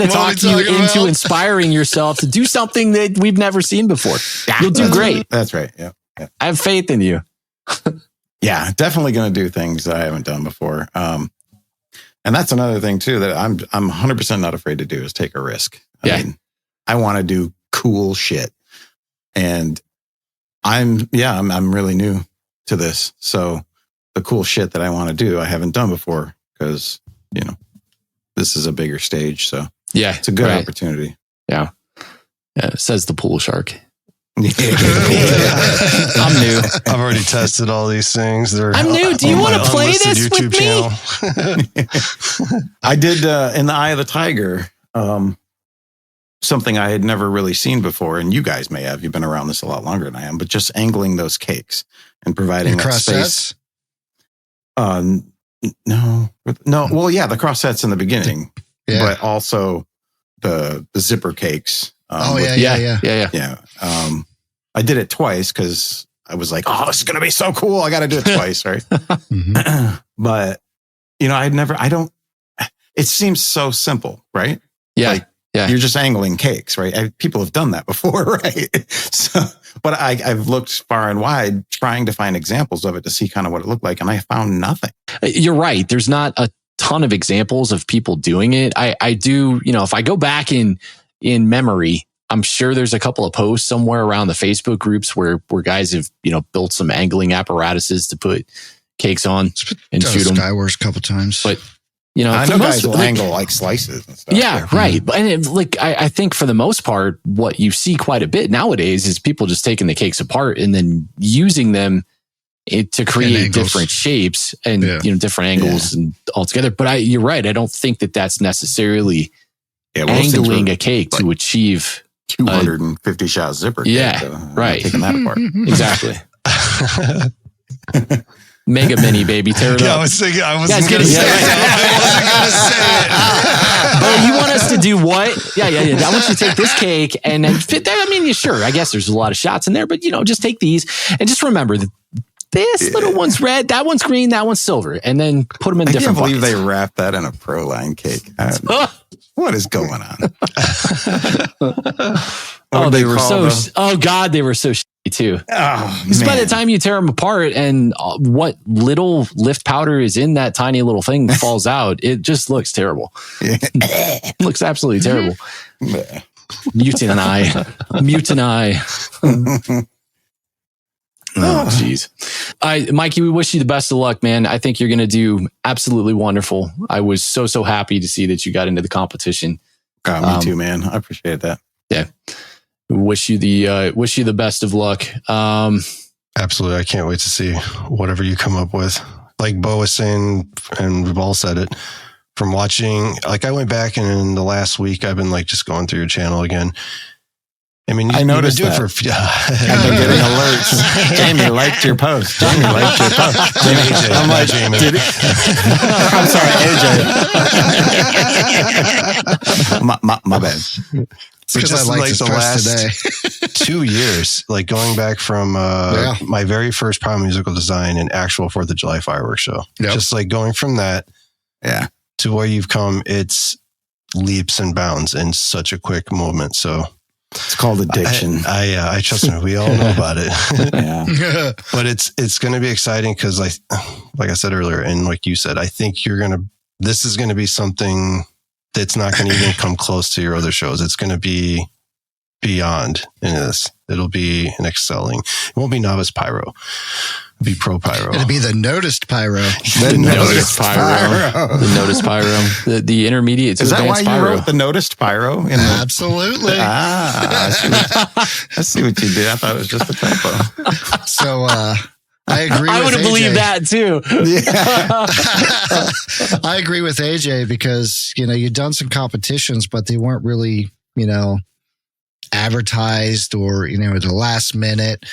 [SPEAKER 2] to talk you into inspiring yourself to do something that we've never seen before. You'll do great.
[SPEAKER 1] That's right. Yeah.
[SPEAKER 2] I have faith in you.
[SPEAKER 1] Yeah, definitely going to do things that I haven't done before. And that's another thing too, that I'm 100% not afraid to do is take a risk. I mean, I want to do cool shit. And I'm really new to this. So the cool shit that I want to do, I haven't done before because, you know, this is a bigger stage. So
[SPEAKER 2] yeah,
[SPEAKER 1] it's a good opportunity.
[SPEAKER 2] Yeah. Says the pool shark.
[SPEAKER 3] I'm new. I've already tested all these things.
[SPEAKER 2] I'm new. Do you want to play this YouTube
[SPEAKER 1] with me? I did in the Eye of the Tiger, something I had never really seen before, and you guys may have. You've been around this a lot longer than I am, but just angling those cakes and providing that space. No. Well, yeah, the cross sets in the beginning, but also the zipper cakes. Yeah. I did it twice because I was like, oh, this is going to be so cool. I got to do it twice, right? But, you know, it seems so simple, right?
[SPEAKER 2] Yeah.
[SPEAKER 1] Like, you're just angling cakes, right? People have done that before, right? So, but I've looked far and wide trying to find examples of it to see kind of what it looked like. And I found nothing.
[SPEAKER 2] You're right. There's not a ton of examples of people doing it. I do, you know, if I go back in memory, I'm sure there's a couple of posts somewhere around the Facebook groups where guys have, you know, built some angling apparatuses to put, cakes on and shoot them.
[SPEAKER 5] Skywars a couple times.
[SPEAKER 2] But, you know,
[SPEAKER 1] I
[SPEAKER 2] for
[SPEAKER 1] know
[SPEAKER 2] the
[SPEAKER 1] guys
[SPEAKER 2] most,
[SPEAKER 1] will angle like slices and stuff.
[SPEAKER 2] yeah, right. And I think for the most part, what you see quite a bit nowadays is people just taking the cakes apart and then using them to create different shapes and different angles and all together. But you're right. I don't think that that's necessarily angling a cake to achieve
[SPEAKER 1] 250 shot zipper.
[SPEAKER 2] Yeah,
[SPEAKER 1] cake,
[SPEAKER 2] right.
[SPEAKER 1] Taking that apart.
[SPEAKER 2] Exactly. Mega mini, baby. Tear it up.
[SPEAKER 3] I was thinking, I wasn't
[SPEAKER 2] Guys,
[SPEAKER 3] going to say it.
[SPEAKER 2] I
[SPEAKER 3] wasn't going to say it.
[SPEAKER 2] Oh, you want us to do what? Yeah. I want you to take this cake and then fit that. I mean, sure. I guess there's a lot of shots in there, but just take these and just remember that this little one's red, that one's green, that one's silver, and then put them in different buckets.
[SPEAKER 1] I can't believe they wrapped that in a Pro-Line cake. What is going on?
[SPEAKER 2] They were so. Oh God, they were so shitty too. Because by the time you tear them apart and what little lift powder is in that tiny little thing falls out, it just looks terrible. It looks absolutely terrible. Mutiny. Oh, jeez. Mikey, we wish you the best of luck, man. I think you're going to do absolutely wonderful. I was so happy to see that you got into the competition.
[SPEAKER 1] Me too, man. I appreciate that.
[SPEAKER 2] Yeah. Wish you the best of luck.
[SPEAKER 3] Absolutely. I can't wait to see whatever you come up with. Like Bo was saying, and we've all said it, from watching, like I went back and in the last week, I've been like just going through your channel again. I mean,
[SPEAKER 1] I noticed that.
[SPEAKER 3] I've
[SPEAKER 1] been getting alerts. Jamie liked your post. Jamie liked your post.
[SPEAKER 3] AJ,
[SPEAKER 1] I'm like,
[SPEAKER 3] Jamie.
[SPEAKER 1] I'm sorry, AJ. my bad.
[SPEAKER 3] So just
[SPEAKER 5] I
[SPEAKER 3] like
[SPEAKER 5] this
[SPEAKER 3] the
[SPEAKER 5] post
[SPEAKER 3] last 2 years, like going back from my very first pyromusical design and actual 4th of July fireworks show, just like going from that to where you've come, it's leaps and bounds in such a quick moment. So
[SPEAKER 1] it's called addiction.
[SPEAKER 3] I trust me. We all know about it.
[SPEAKER 1] Yeah.
[SPEAKER 3] But it's going to be exciting because like I said earlier, and like you said, I think this is going to be something that's not going to even come close to your other shows. It's going to be beyond in this. It'll be an excelling. It won't be novice pyro. It'll be pro pyro.
[SPEAKER 5] It'll be the noticed pyro.
[SPEAKER 2] The noticed pyro. The noticed pyro. The intermediate to
[SPEAKER 1] is
[SPEAKER 2] advanced pyro.
[SPEAKER 1] Is that why you wrote the noticed pyro?
[SPEAKER 5] Absolutely.
[SPEAKER 1] I see what you did. I thought it was just a typo.
[SPEAKER 5] So, I agree.
[SPEAKER 2] I would have believed that too.
[SPEAKER 5] Yeah. I agree with AJ because, you've done some competitions, but they weren't really, advertised or, at the last minute.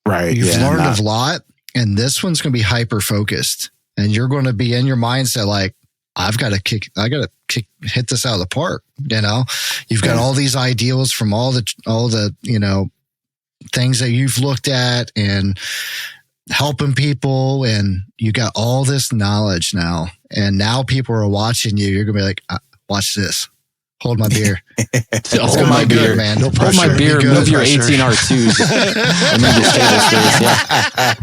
[SPEAKER 1] Right.
[SPEAKER 5] You've learned a lot, and this one's going to be hyper focused, and you're going to be in your mindset like, I've got to hit this out of the park. You've got all these ideals from all the, things that you've looked at and helping people, and you got all this knowledge now, and now people are watching you. You're gonna be like, watch this. Hold my beer.
[SPEAKER 2] Hold my beer,
[SPEAKER 5] good, man. No
[SPEAKER 2] Hold my beer. Move your 18 R2s. And then just table space. Yeah.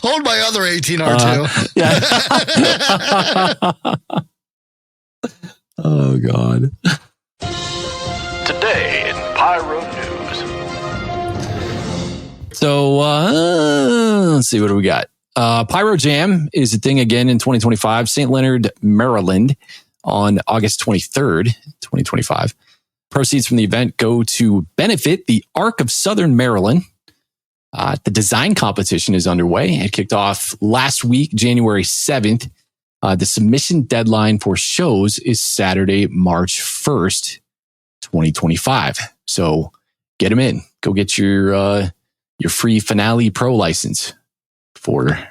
[SPEAKER 5] Hold my other 18 R2.
[SPEAKER 2] Oh God.
[SPEAKER 6] Today in Pyro News.
[SPEAKER 2] So let's see, what do we got? Pyro Jam is a thing again in 2025, St. Leonard, Maryland, on August 23rd, 2025. Proceeds from the event go to benefit the Arc of Southern Maryland. The design competition is underway. It kicked off last week, January 7th. The submission deadline for shows is Saturday, March 1st, 2025. So get them in. Go get your free Finale Pro license for a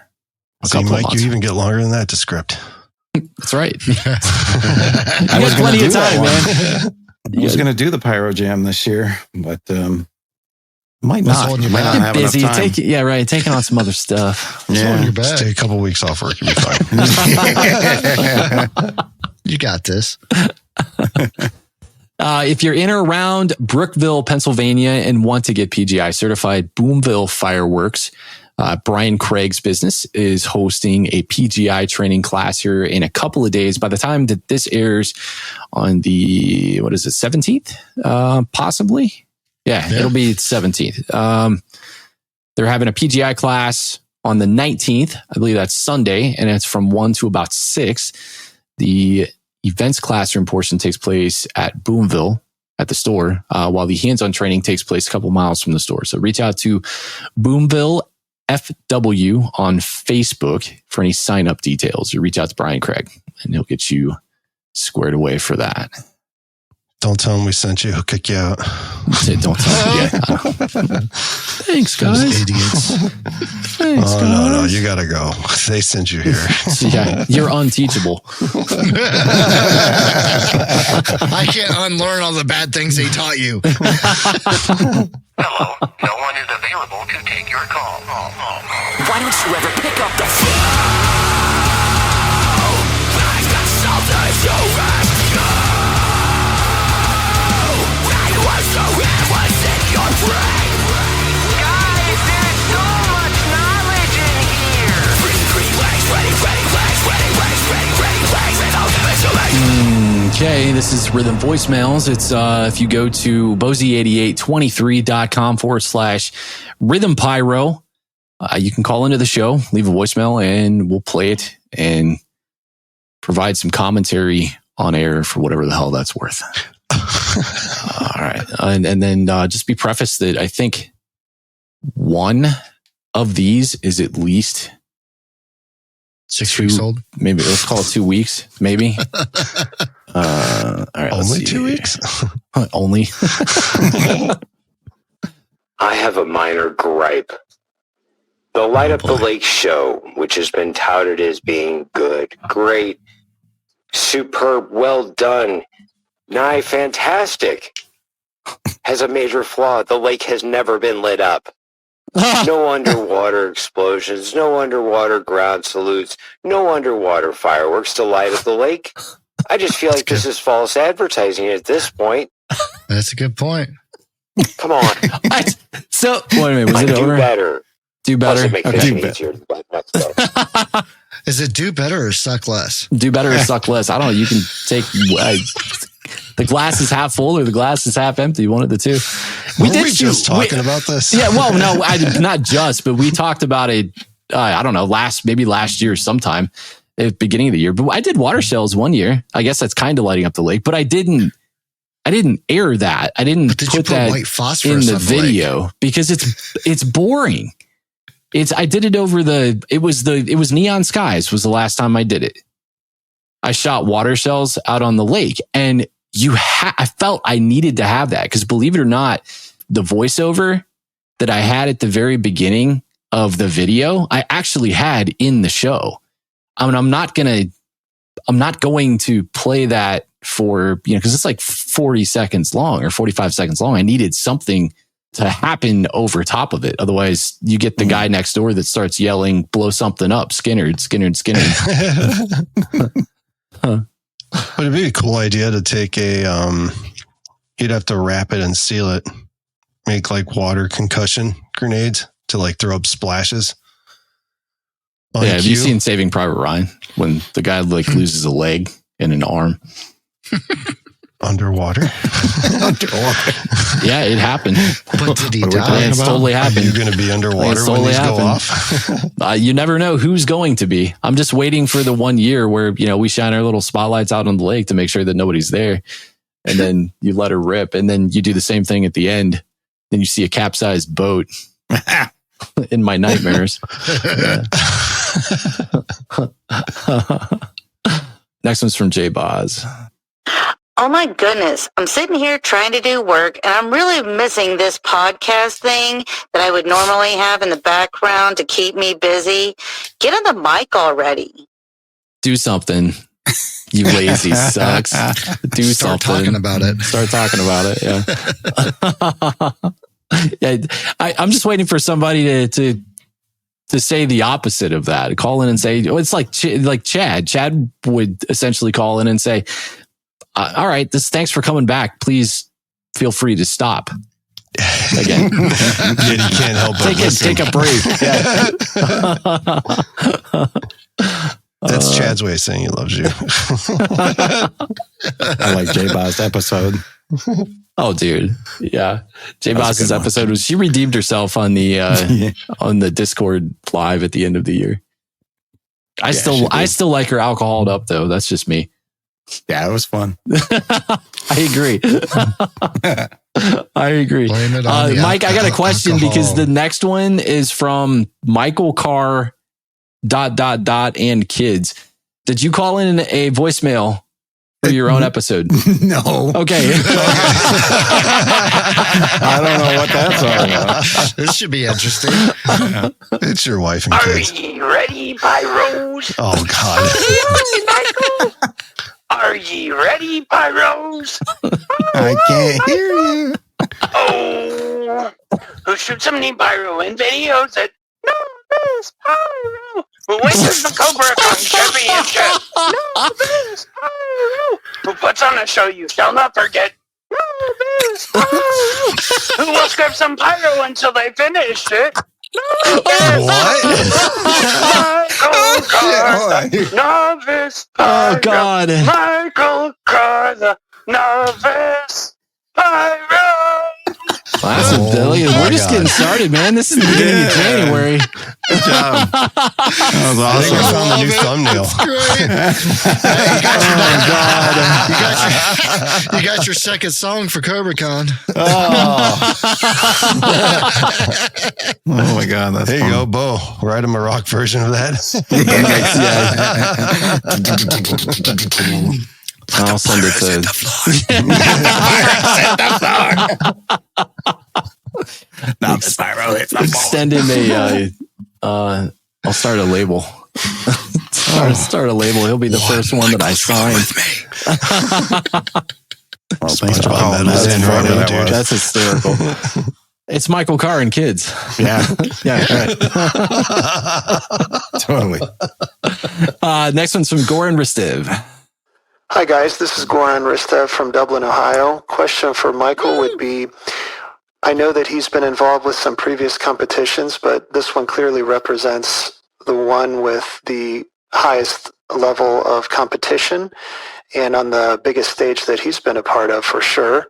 [SPEAKER 2] couple of months.
[SPEAKER 3] You even get longer than that to script.
[SPEAKER 2] That's right. I was plenty of time, man.
[SPEAKER 1] I was going to do the Pyro Jam this year, but might not have
[SPEAKER 2] busy.
[SPEAKER 1] enough time.
[SPEAKER 2] Taking on some other stuff.
[SPEAKER 1] Yeah,
[SPEAKER 3] just take a couple weeks off work, you'll be fine.
[SPEAKER 5] You got this.
[SPEAKER 2] If you're in or around Brookville, Pennsylvania, and want to get PGI certified, Boomville Fireworks, Brian Craig's business, is hosting a PGI training class here in a couple of days. By the time that this airs on the, 17th? Possibly? Yeah, it'll be 17th. They're having a PGI class on the 19th, I believe that's Sunday, and it's from 1 to about 6. The events classroom portion takes place at Boomville at the store, while the hands-on training takes place a couple miles from the store. So reach out to Boomville FW on Facebook for any sign-up details. Or reach out to Brian Craig, and he'll get you squared away for that.
[SPEAKER 3] Don't tell him we sent you. He'll kick you out.
[SPEAKER 2] Don't tell him. Yeah. Thanks, guys.
[SPEAKER 5] Those idiots.
[SPEAKER 2] Thanks,
[SPEAKER 3] Oh,
[SPEAKER 2] guys.
[SPEAKER 3] no, you got to go. They sent you here.
[SPEAKER 2] Yeah, you're unteachable.
[SPEAKER 5] I can't unlearn all the bad things they taught you.
[SPEAKER 6] Hello, no one is available to take your call.
[SPEAKER 7] Why don't you ever pick up the phone? I've got something to ask you. I was so what's in your brain.
[SPEAKER 6] Guys, there's so much knowledge in here.
[SPEAKER 7] Ready,
[SPEAKER 2] Okay, this is Rhythm Voicemails. It's if you go to bozy8823.com/Rhythm Pyro, you can call into the show, leave a voicemail, and we'll play it and provide some commentary on air for whatever the hell that's worth. All right. And then just be prefaced that I think one of these is at least
[SPEAKER 5] 6 weeks old.
[SPEAKER 2] Maybe let's call it 2 weeks, maybe. All right.
[SPEAKER 3] Only 2 weeks?
[SPEAKER 2] Only.
[SPEAKER 8] I have a minor gripe. The Light Up the Lake show, which has been touted as being good, great, superb, well done, nigh fantastic, has a major flaw. The lake has never been lit up. No underwater explosions, no underwater ground salutes, no underwater fireworks to light up the lake. I just feel like this is false advertising at this point.
[SPEAKER 5] That's a good point.
[SPEAKER 8] Come on.
[SPEAKER 2] So, wait a minute, was it
[SPEAKER 8] do
[SPEAKER 2] over?
[SPEAKER 8] better.
[SPEAKER 2] Do better.
[SPEAKER 8] Plus, it makes
[SPEAKER 2] Okay.
[SPEAKER 8] fishing easier to buy next day.
[SPEAKER 5] Is it do better or suck less?
[SPEAKER 2] Do better or suck less. I don't know. You can take the glass is half full or the glass is half empty. One of the two.
[SPEAKER 3] Were we just talking about this?
[SPEAKER 2] Yeah. Well, no, not just, but we talked about it. I don't know, maybe last year sometime at the beginning of the year. But I did water shells one year. I guess that's kind of lighting up the lake, but I didn't air that. I didn't put that
[SPEAKER 5] white
[SPEAKER 2] in
[SPEAKER 5] phosphorus
[SPEAKER 2] the
[SPEAKER 5] on
[SPEAKER 2] video because it's boring. I did it over it was Neon Skies was the last time I did it. I shot water shells out on the lake, and I felt I needed to have that because, believe it or not, the voiceover that I had at the very beginning of the video, I actually had in the show. I mean, I'm not going to play that for, because it's like 40 seconds long or 45 seconds long. I needed something to happen over top of it. Otherwise, you get the guy next door that starts yelling, blow something up, Skinnerd.
[SPEAKER 3] But it'd be a cool idea to take you'd have to wrap it and seal it, make like water concussion grenades to like throw up splashes.
[SPEAKER 2] Yeah, have you seen Saving Private Ryan when the guy like loses a leg and an arm?
[SPEAKER 3] Underwater?
[SPEAKER 2] Yeah, it happened.
[SPEAKER 5] But did he
[SPEAKER 2] Yeah,
[SPEAKER 5] die?
[SPEAKER 2] it's totally
[SPEAKER 3] Are
[SPEAKER 2] happened.
[SPEAKER 3] you going to be underwater
[SPEAKER 2] It's
[SPEAKER 3] when
[SPEAKER 2] totally
[SPEAKER 3] these go
[SPEAKER 2] happened.
[SPEAKER 3] off?
[SPEAKER 2] You never know who's going to be. I'm just waiting for the 1 year where, we shine our little spotlights out on the lake to make sure that nobody's there. And then you let her rip. And then you do the same thing at the end. Then you see a capsized boat in my nightmares. Next one's from Jay Boz.
[SPEAKER 9] Oh my goodness. I'm sitting here trying to do work and I'm really missing this podcast thing that I would normally have in the background to keep me busy. Get on the mic already.
[SPEAKER 2] Do something. You lazy sucks. Do
[SPEAKER 5] Start
[SPEAKER 2] something.
[SPEAKER 5] talking about it.
[SPEAKER 2] Start talking about it. Yeah. Yeah. I'm just waiting for somebody to say the opposite of that. Call in and say, it's like Chad. Chad would essentially call in and say, all right, thanks for coming back. Please feel free to stop. Again.
[SPEAKER 3] Yeah, you can't help but
[SPEAKER 2] take a break. Yeah.
[SPEAKER 3] That's Chad's way of saying he loves you.
[SPEAKER 1] I like J-Boz's episode.
[SPEAKER 2] Oh, dude. Yeah. J
[SPEAKER 1] That was a
[SPEAKER 2] Boss's
[SPEAKER 1] good one.
[SPEAKER 2] episode was she redeemed herself on the on the Discord live at the end of the year. I
[SPEAKER 1] she
[SPEAKER 2] still like her alcoholed up though. That's just me.
[SPEAKER 1] Yeah, it was fun.
[SPEAKER 2] I agree. I agree.
[SPEAKER 5] Blame it on the
[SPEAKER 2] Mike, I got a question
[SPEAKER 5] alcohol.
[SPEAKER 2] because the next one is from Michael Karr ... and kids. Did you call in a voicemail for your own episode?
[SPEAKER 1] No.
[SPEAKER 2] Okay.
[SPEAKER 1] I don't know what that's all about.
[SPEAKER 5] This should be interesting.
[SPEAKER 3] It's your wife and
[SPEAKER 8] Are
[SPEAKER 3] kids.
[SPEAKER 8] ye ready, Pyros?
[SPEAKER 3] Oh, God.
[SPEAKER 8] Michael? Are ye ready, Pyros?
[SPEAKER 1] I can't hear you.
[SPEAKER 8] Oh, who shoots some neat Pyro in videos at Novice Pyro? Who wins the COBRA-CON championship? Novice Pyro. Who puts on a show you shall not forget? Novice Pyro. Who will script some Pyro until they finish it?
[SPEAKER 3] What?
[SPEAKER 8] Michael Karr, the Novice Pyro.
[SPEAKER 2] Oh, God.
[SPEAKER 8] Michael Karr, the Novice Pyro.
[SPEAKER 2] Well, that's a Billy. We're just getting started, man. This is the beginning of January.
[SPEAKER 1] Good job. That was
[SPEAKER 3] I think we
[SPEAKER 1] awesome.
[SPEAKER 3] found the new thumbnail.
[SPEAKER 5] You got your second song for COBRA-CON.
[SPEAKER 1] Oh my God. That's
[SPEAKER 3] There you
[SPEAKER 1] fun.
[SPEAKER 3] go, Bo. Write him a rock version of that.
[SPEAKER 2] I'll send it to.
[SPEAKER 1] Novice Pyro, it's the ball.
[SPEAKER 2] Send him a. I'll start a label. Start a label. He'll be the first one that I sign.
[SPEAKER 1] Well, thanks for
[SPEAKER 3] SpongeBob
[SPEAKER 1] calling
[SPEAKER 3] Metal
[SPEAKER 1] that in,
[SPEAKER 3] Man
[SPEAKER 1] whatever
[SPEAKER 3] Radio,
[SPEAKER 1] that
[SPEAKER 3] dude.
[SPEAKER 1] was.
[SPEAKER 2] That's hysterical. It's Michael Karr and kids.
[SPEAKER 1] Yeah,
[SPEAKER 2] Yeah, right.
[SPEAKER 1] totally.
[SPEAKER 2] Next one's from Goran Ristev.
[SPEAKER 10] Hi guys, this is Goran Ristev from Dublin, Ohio. Question for Michael would be, I know that he's been involved with some previous competitions, but this one clearly represents the one with the highest level of competition and on the biggest stage that he's been a part of for sure.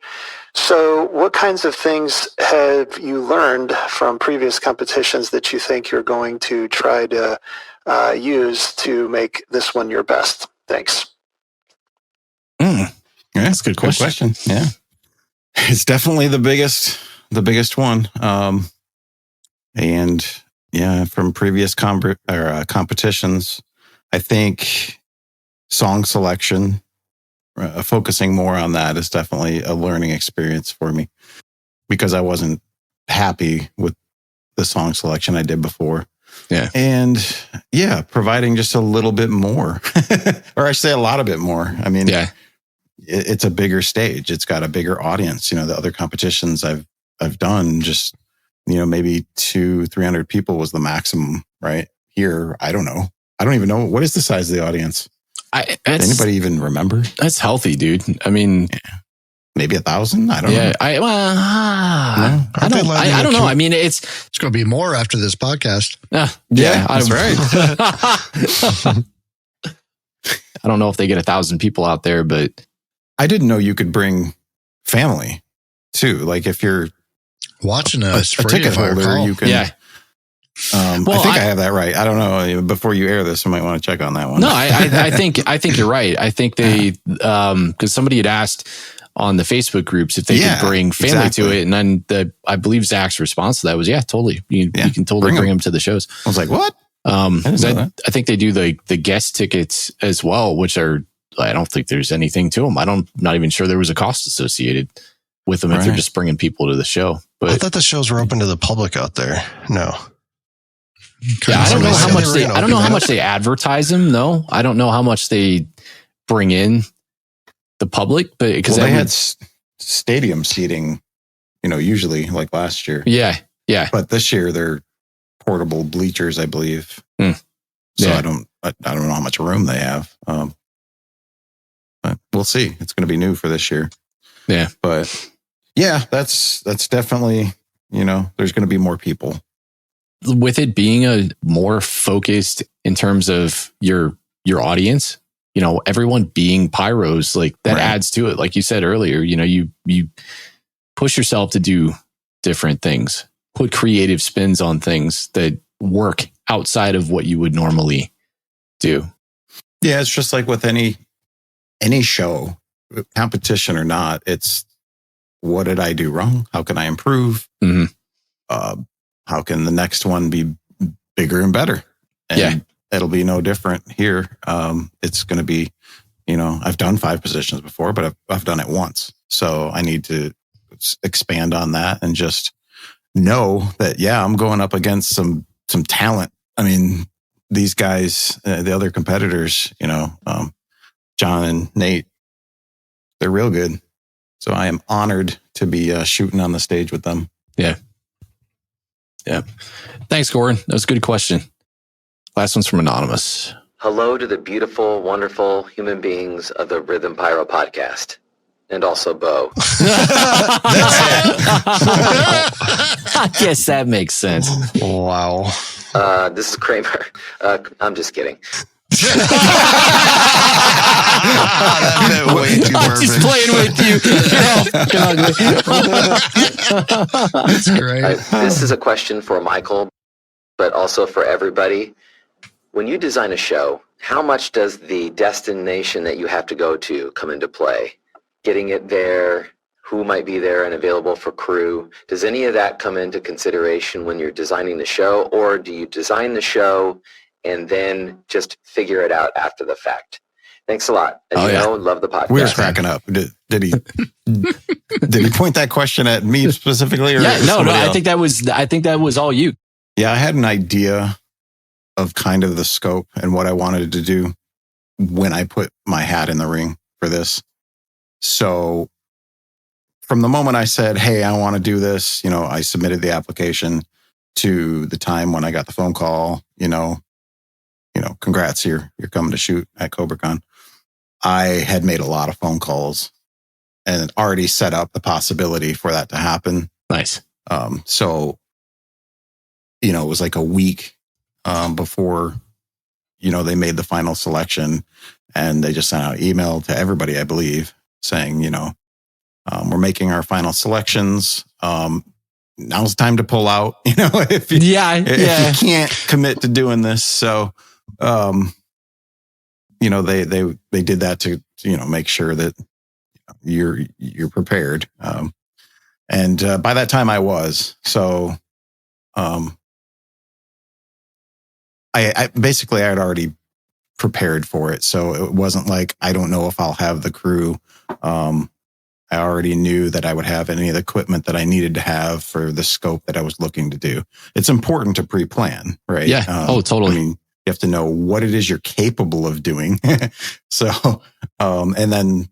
[SPEAKER 10] So what kinds of things have you learned from previous competitions that you think you're going to try to use to make this one your best? Thanks.
[SPEAKER 1] Yeah, that's a good question. Yeah, it's definitely the biggest one. And yeah, from previous competitions, I think song selection, focusing more on that is definitely a learning experience for me because I wasn't happy with the song selection I did before.
[SPEAKER 2] Yeah.
[SPEAKER 1] And yeah, providing just a little bit more, or I say a lot of bit more. I mean,
[SPEAKER 2] Yeah.
[SPEAKER 1] It's a bigger stage. It's got a bigger audience. You know, the other competitions I've done, just, you know, maybe 200-300 people was the maximum, right? Here, I don't know. I don't even know. What is the size of the audience? Does anybody even remember?
[SPEAKER 2] That's healthy, dude. I mean,
[SPEAKER 1] maybe 1,000? I don't know.
[SPEAKER 2] yeah. I don't know. I mean, it's
[SPEAKER 5] going to be more after this podcast.
[SPEAKER 1] Yeah, that's right.
[SPEAKER 2] I don't know if they get 1,000 people out there, but
[SPEAKER 1] I didn't know you could bring family too. Like if you're
[SPEAKER 5] watching
[SPEAKER 1] a
[SPEAKER 5] us,
[SPEAKER 1] ticket holder, you can.
[SPEAKER 2] yeah.
[SPEAKER 1] Well, I think I have that right. I don't know. Before you air this, I might want to check on that one.
[SPEAKER 2] No, I think you're right. I think they because somebody had asked on the Facebook groups if they could bring family to it, and then I believe Zach's response to that was, "Yeah, totally. You can totally bring them to the shows."
[SPEAKER 1] I was like, "What?"
[SPEAKER 2] I think they do the guest tickets as well, which are, I don't think there's anything to them. Not even sure there was a cost associated with them if they're just bringing people to the show. But
[SPEAKER 3] I thought the shows were open to the public out there. No.
[SPEAKER 2] Yeah, I don't know how much I don't know how much they advertise them. No, I don't know how much they bring in the public, but because
[SPEAKER 1] they had stadium seating, you know, usually like last year.
[SPEAKER 2] Yeah.
[SPEAKER 1] But this year they're portable bleachers, I believe. So I don't know how much room they have. But we'll see. It's going to be new for this year.
[SPEAKER 2] Yeah.
[SPEAKER 1] But yeah, that's definitely, you know, there's going to be more people.
[SPEAKER 2] With it being a more focused in terms of your audience, everyone being pyros, like that adds to it. Like you said earlier, you push yourself to do different things, put creative spins on things that work outside of what you would normally do.
[SPEAKER 1] Yeah, it's just like with any show, competition or not, it's what did I do wrong? How can I improve?
[SPEAKER 2] Mm-hmm.
[SPEAKER 1] How can the next one be bigger and better? And it'll be no different here. It's going to be, I've done 5 positions before, but I've done it once. So I need to expand on that and just know that, I'm going up against some talent. I mean, these guys, the other competitors, John and Nate, they're real good. So I am honored to be shooting on the stage with them.
[SPEAKER 2] Yeah. Yeah. Thanks, Gordon. That was a good question. Last one's from Anonymous.
[SPEAKER 11] Hello to the beautiful, wonderful human beings of the Rhythm Pyro podcast. And also Bo.
[SPEAKER 2] I guess that makes sense.
[SPEAKER 3] Wow.
[SPEAKER 11] This is Kramer. I'm just kidding.
[SPEAKER 2] I'm just playing with you.
[SPEAKER 5] That's great.
[SPEAKER 11] This is a question for Michael, but also for everybody. When you design a show, how much does the destination that you have to go to come into play? Getting it there, who might be there and available for crew. Does any of that come into consideration when you're designing the show, or do you design the show and then just figure it out after the fact? Thanks a lot. As you know, love the podcast.
[SPEAKER 1] We were cracking up. Did he point that question at me specifically? Or
[SPEAKER 2] no. I think that was all you.
[SPEAKER 1] Yeah, I had an idea of kind of the scope and what I wanted to do when I put my hat in the ring for this. So from the moment I said, hey, I want to do this, I submitted the application to the time when I got the phone call, congrats, you're coming to shoot at COBRA-CON. I had made a lot of phone calls and already set up the possibility for that to happen.
[SPEAKER 2] Nice.
[SPEAKER 1] So, it was like a week before, they made the final selection, and they just sent out email to everybody, I believe, saying, we're making our final selections. Now's the time to pull out, if you can't commit to doing this. So, they did that to, make sure that you're prepared. And by that time I was, so, I basically I had already prepared for it. So it wasn't like, I don't know if I'll have the crew. I already knew that I would have any of the equipment that I needed to have for the scope that I was looking to do. It's important to pre-plan, right?
[SPEAKER 2] Yeah. Totally.
[SPEAKER 1] I mean, you have to know what it is you're capable of doing. So, and then,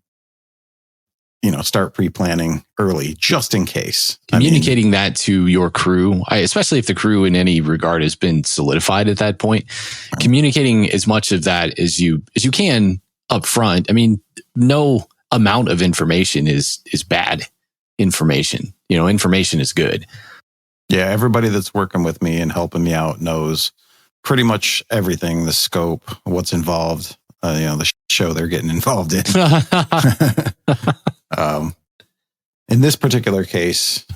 [SPEAKER 1] start pre-planning early just in case.
[SPEAKER 2] Communicating that to your crew, especially if the crew in any regard has been solidified at that point, communicating as much of that as you can up front. I mean, no amount of information is bad information. Information is good.
[SPEAKER 1] Yeah. Everybody that's working with me and helping me out knows pretty much everything, the scope, what's involved, the show they're getting involved in. In this particular case,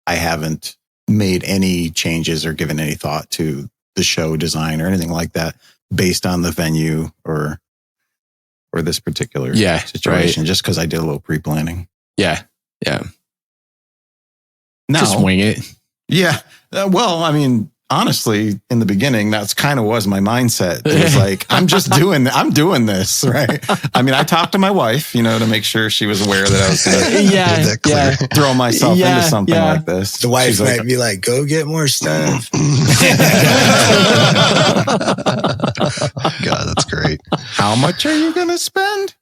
[SPEAKER 1] I haven't made any changes or given any thought to the show design or anything like that based on the venue or this particular situation, just because I did a little pre-planning.
[SPEAKER 2] Yeah. Yeah.
[SPEAKER 1] Now,
[SPEAKER 2] just wing it.
[SPEAKER 1] Yeah. Well, I mean, honestly, in the beginning, that's kind of was my mindset. It was like, I'm doing this, right? I mean, I talked to my wife, to make sure she was aware that I was going to throw myself into something like this.
[SPEAKER 12] The wife might be like, go get more stuff.
[SPEAKER 3] God, that's great.
[SPEAKER 1] How much are you going to spend?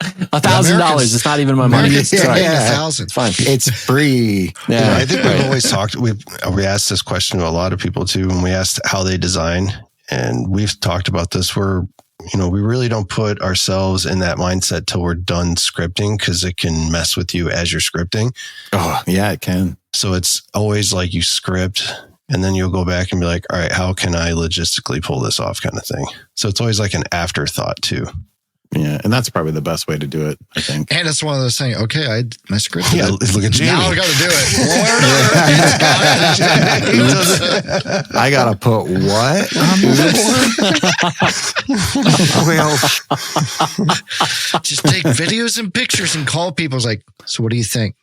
[SPEAKER 2] $1,000. It's not even my money. It's
[SPEAKER 5] $1,000.
[SPEAKER 2] It's fine.
[SPEAKER 1] It's free.
[SPEAKER 3] Yeah, I think we've always talked. We asked this question to a lot of people too, when we asked how they design, and we've talked about this. Where we really don't put ourselves in that mindset till we're done scripting, because it can mess with you as you're scripting.
[SPEAKER 1] Oh yeah, it can.
[SPEAKER 3] So it's always like you script, And then you'll go back and be like, all right, how can I logistically pull this off kind of thing? So it's always like an afterthought too.
[SPEAKER 1] Yeah, and that's probably the best way to do it, I think.
[SPEAKER 5] And it's one of those things, okay, my script.
[SPEAKER 3] Yeah, look at Jamie.
[SPEAKER 5] Now I got to do it.
[SPEAKER 1] I got to put what on the board? Well,
[SPEAKER 5] just take videos and pictures and call people. It's like, so what do you think?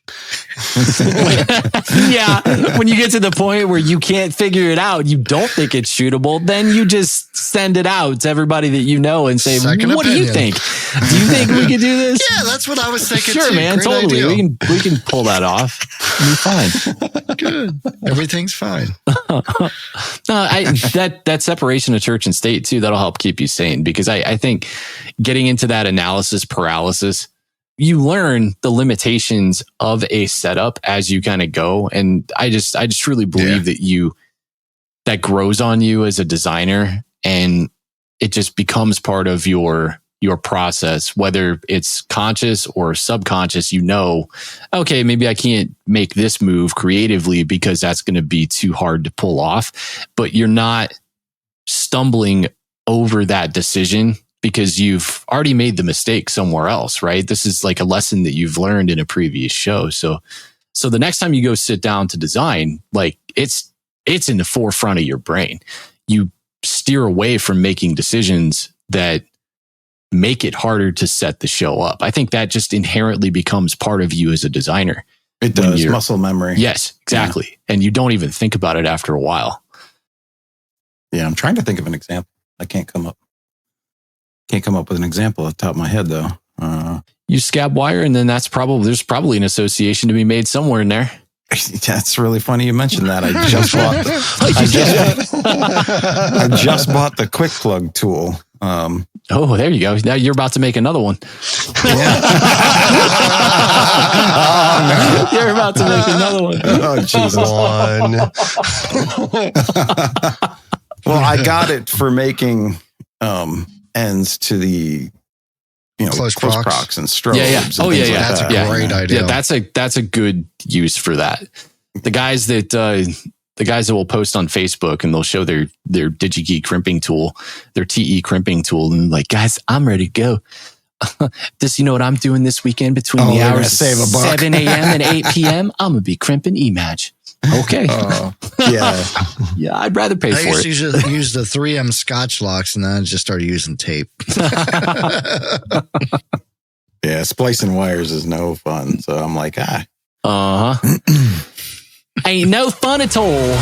[SPEAKER 2] Yeah. When you get to the point where you can't figure it out, you don't think it's shootable, then you just send it out to everybody that you know and say, what do you think? Do you think we could do this?
[SPEAKER 5] Yeah, that's what I was thinking.
[SPEAKER 2] Sure,
[SPEAKER 5] too.
[SPEAKER 2] man.
[SPEAKER 5] Great
[SPEAKER 2] Totally.
[SPEAKER 5] idea.
[SPEAKER 2] We can pull that off. It'll be fine.
[SPEAKER 5] Good. Everything's fine.
[SPEAKER 2] That separation of church and state too, that'll help keep you sane, because I think getting into that analysis paralysis, you learn the limitations of a setup as you kind of go. And I just truly believe that grows on you as a designer, and it just becomes part of your process, whether it's conscious or subconscious. Okay, maybe I can't make this move creatively because that's going to be too hard to pull off, but you're not stumbling over that decision because you've already made the mistake somewhere else, right? This is like a lesson that you've learned in a previous show. So the next time you go sit down to design, like it's in the forefront of your brain. You steer away from making decisions that make it harder to set the show up. I think that just inherently becomes part of you as a designer.
[SPEAKER 1] It does. Muscle memory.
[SPEAKER 2] Yes, exactly. Yeah. And you don't even think about it after a while.
[SPEAKER 1] Yeah, I'm trying to think of an example. I can't come up with an example off the top of my head, though.
[SPEAKER 2] Use scab wire, and then there's probably an association to be made somewhere in there.
[SPEAKER 1] That's really funny you mentioned that. I just bought the quick plug tool.
[SPEAKER 2] Oh, there you go. Now you're about to make another one. You're about to make another one.
[SPEAKER 1] Oh, Jesus. Well, I got it for making ends to the close procs and strobes.
[SPEAKER 2] Yeah.
[SPEAKER 1] Oh,
[SPEAKER 2] yeah.
[SPEAKER 5] That's a great idea.
[SPEAKER 2] Yeah, that's a good use for that. The guys that will post on Facebook and they'll show their DigiKey crimping tool, their TE crimping tool, and like, guys, I'm ready to go. This, you know what I'm doing this weekend between the hours of 7 a.m. and 8 p.m. I'm gonna be crimping eMatch. Okay. Yeah, I'd rather pay for it.
[SPEAKER 5] I used to use the 3M Scotch locks, and then I just started using tape.
[SPEAKER 1] Yeah, splicing wires is no fun. So I'm like,
[SPEAKER 2] ain't no fun at all.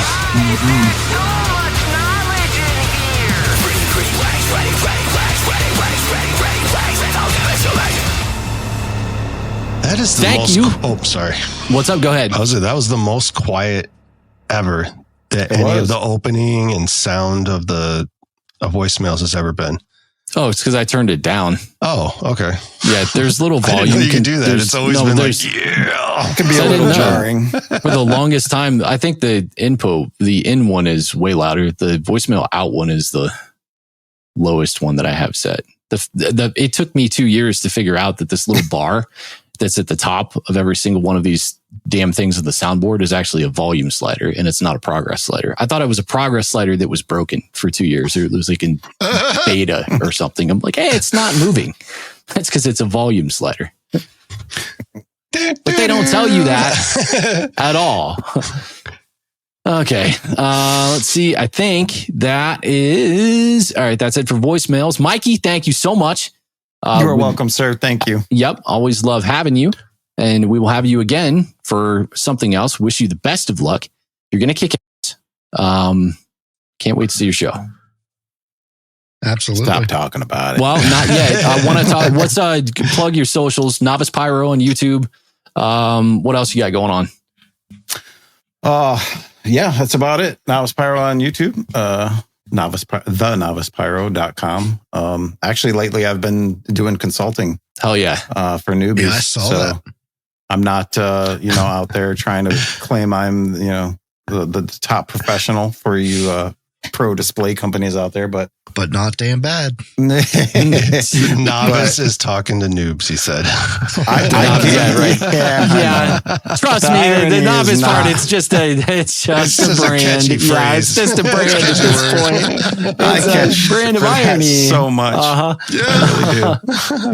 [SPEAKER 3] That is the
[SPEAKER 2] Thank
[SPEAKER 3] most.
[SPEAKER 2] you.
[SPEAKER 3] Oh, sorry.
[SPEAKER 2] What's up? Go ahead.
[SPEAKER 3] That was the most quiet ever that any of the opening and sound of the voicemails has ever been.
[SPEAKER 2] Oh, it's because I turned it down.
[SPEAKER 3] Oh, okay.
[SPEAKER 2] Yeah, there's little volume.
[SPEAKER 3] I didn't know you can do that. It's always been like,
[SPEAKER 1] it can be a little jarring.
[SPEAKER 2] For the longest time, I think the in one is way louder. The voicemail out one is the lowest one that I have set. It took me 2 years to figure out that this little bar that's at the top of every single one of these damn things on the soundboard is actually a volume slider, and it's not a progress slider. I thought it was a progress slider that was broken for 2 years. It was like in beta or something. I'm like, hey, it's not moving. That's because it's a volume slider. But they don't tell you that at all. Okay. Let's see. I think that is all right. That's it for voicemails. Mikey, thank you so much.
[SPEAKER 1] You're welcome, sir. Thank you.
[SPEAKER 2] Yep. Always love having you. And we will have you again for something else. Wish you the best of luck. You're going to kick ass. Can't wait to see your show.
[SPEAKER 5] Absolutely.
[SPEAKER 1] Stop talking about it.
[SPEAKER 2] Well, not yet. I want to talk. What's plug your socials? Novice Pyro on YouTube. What else you got going on?
[SPEAKER 1] Yeah, that's about it. Novice Pyro on YouTube. TheNovicePyro.com. Actually, lately I've been doing consulting.
[SPEAKER 2] Hell yeah.
[SPEAKER 1] For newbies.
[SPEAKER 5] Yeah, I saw that.
[SPEAKER 1] I'm not, out there trying to claim I'm, the top professional for you pro display companies out there, but
[SPEAKER 5] not damn bad.
[SPEAKER 3] Novice is talking to noobs, he said.
[SPEAKER 2] Right. Yeah. Trust me, the novice part, it's just a brand.
[SPEAKER 3] Yeah,
[SPEAKER 2] it's just a brand at this point. It's a brand of irony.
[SPEAKER 1] So much.
[SPEAKER 2] Uh-huh.
[SPEAKER 1] Yeah, I really do.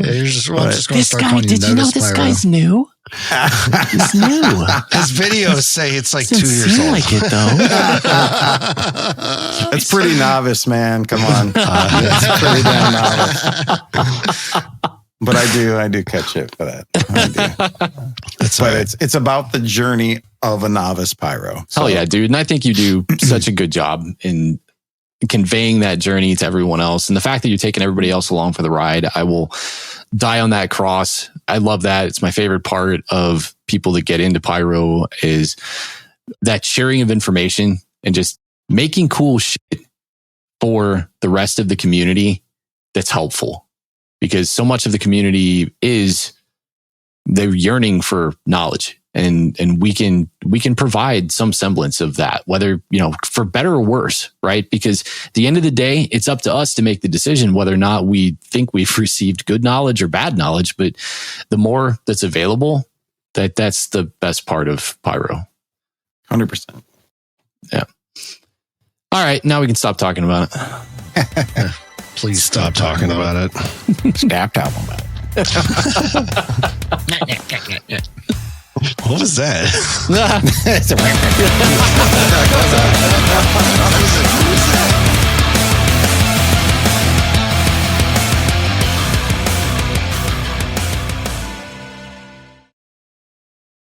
[SPEAKER 5] Yeah, you're just going to
[SPEAKER 2] This
[SPEAKER 5] start
[SPEAKER 2] guy,
[SPEAKER 5] calling you
[SPEAKER 2] did you know
[SPEAKER 5] Novice
[SPEAKER 2] this
[SPEAKER 5] Pyro.
[SPEAKER 2] guy's new? He's new.
[SPEAKER 3] His videos say it's like
[SPEAKER 2] Doesn't
[SPEAKER 3] 2 years
[SPEAKER 2] seem
[SPEAKER 3] old.
[SPEAKER 2] like it though.
[SPEAKER 1] It's pretty novice, man. Come on. It's pretty damn novice. But I do catch it for that. I do. It's about the journey of a novice pyro.
[SPEAKER 2] Oh yeah, dude. And I think you do such a good job in conveying that journey to everyone else. And the fact that you're taking everybody else along for the ride, I will die on that cross. I love that. It's my favorite part of people that get into pyro is that sharing of information and just making cool shit for the rest of the community that's helpful. Because so much of the community they're yearning for knowledge. And we can provide some semblance of that, whether, for better or worse, right? Because at the end of the day, it's up to us to make the decision whether or not we think we've received good knowledge or bad knowledge. But the more that's available, that's the best part of pyro.
[SPEAKER 1] 100%.
[SPEAKER 2] Yeah. All right. Now we can stop talking about it.
[SPEAKER 3] Please stop talking about it.
[SPEAKER 1] Stop talking about it.
[SPEAKER 3] What was that?
[SPEAKER 1] It's a